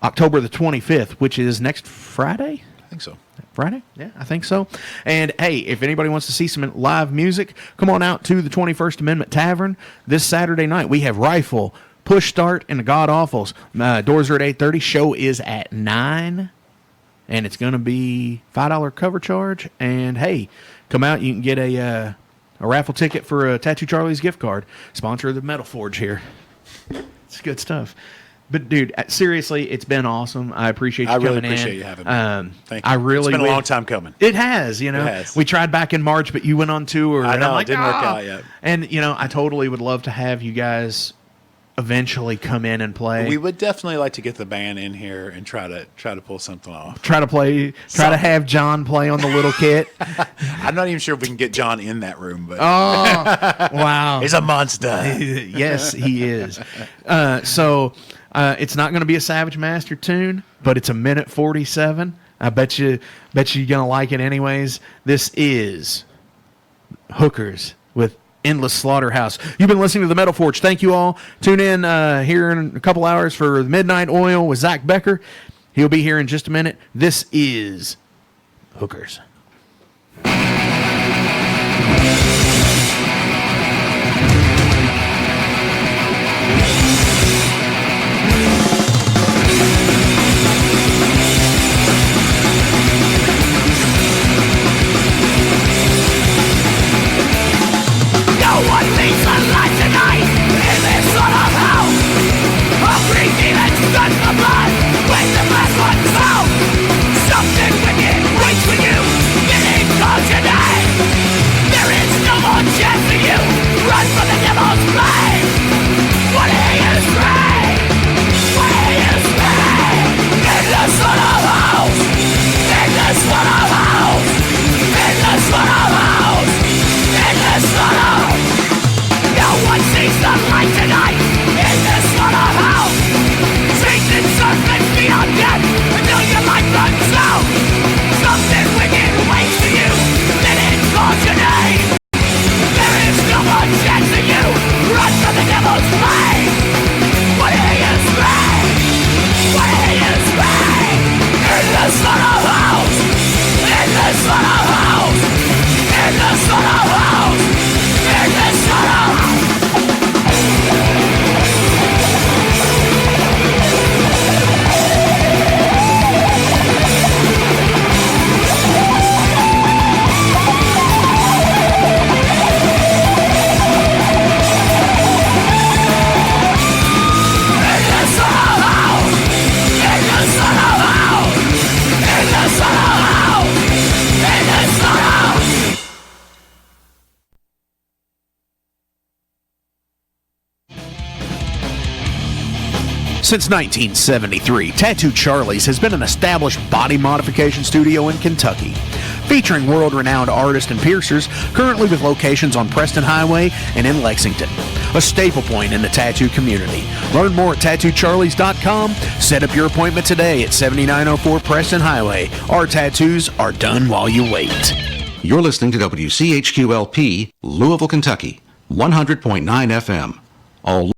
October the 25th, which is next Friday? I think so. Friday? Yeah, I think so. And hey, if anybody wants to see some live music, come on out to the 21st Amendment Tavern this Saturday night. We have Rifle, Push Start, and the God Awfuls. Doors are at 8:30. Show is at 9. And it's going to be $5 cover charge. And hey, come out. You can get a raffle ticket for a Tattoo Charlie's gift card. Sponsor of the Metal Forge here. It's good stuff. But, dude, seriously, it's been awesome. I appreciate you coming in. I really appreciate you having me. Thank you. I really it's been a long time coming. It has, It has. We tried back in March, but you went on tour. I and know, I'm like, it didn't work "Ah." out yet. And, I totally would love to have you guys eventually come in and play. We would definitely like to get the band in here and try to pull something off. Try to have John play on the little kit. I'm not even sure if we can get John in that room, but Oh, wow. he's a monster. Yes, he is. So it's not going to be a Savage Master tune, but it's a minute 47. I bet you're gonna like it anyways. This is Hookers with Endless Slaughterhouse. You've been listening to the Metal Forge. Thank you all. Tune in here in a couple hours for Midnight Oil with Zach Becker. He'll be here in just a minute. This is Hookers. Chance for you, run from the devil's flame. What he is Since 1973, Tattoo Charlie's has been an established body modification studio in Kentucky, featuring world-renowned artists and piercers, currently with locations on Preston Highway and in Lexington, a staple point in the tattoo community. Learn more at tattoocharlies.com. Set up your appointment today at 7904 Preston Highway. Our tattoos are done while you wait. You're listening to WCHQ-LP, Louisville, Kentucky, 100.9 FM. All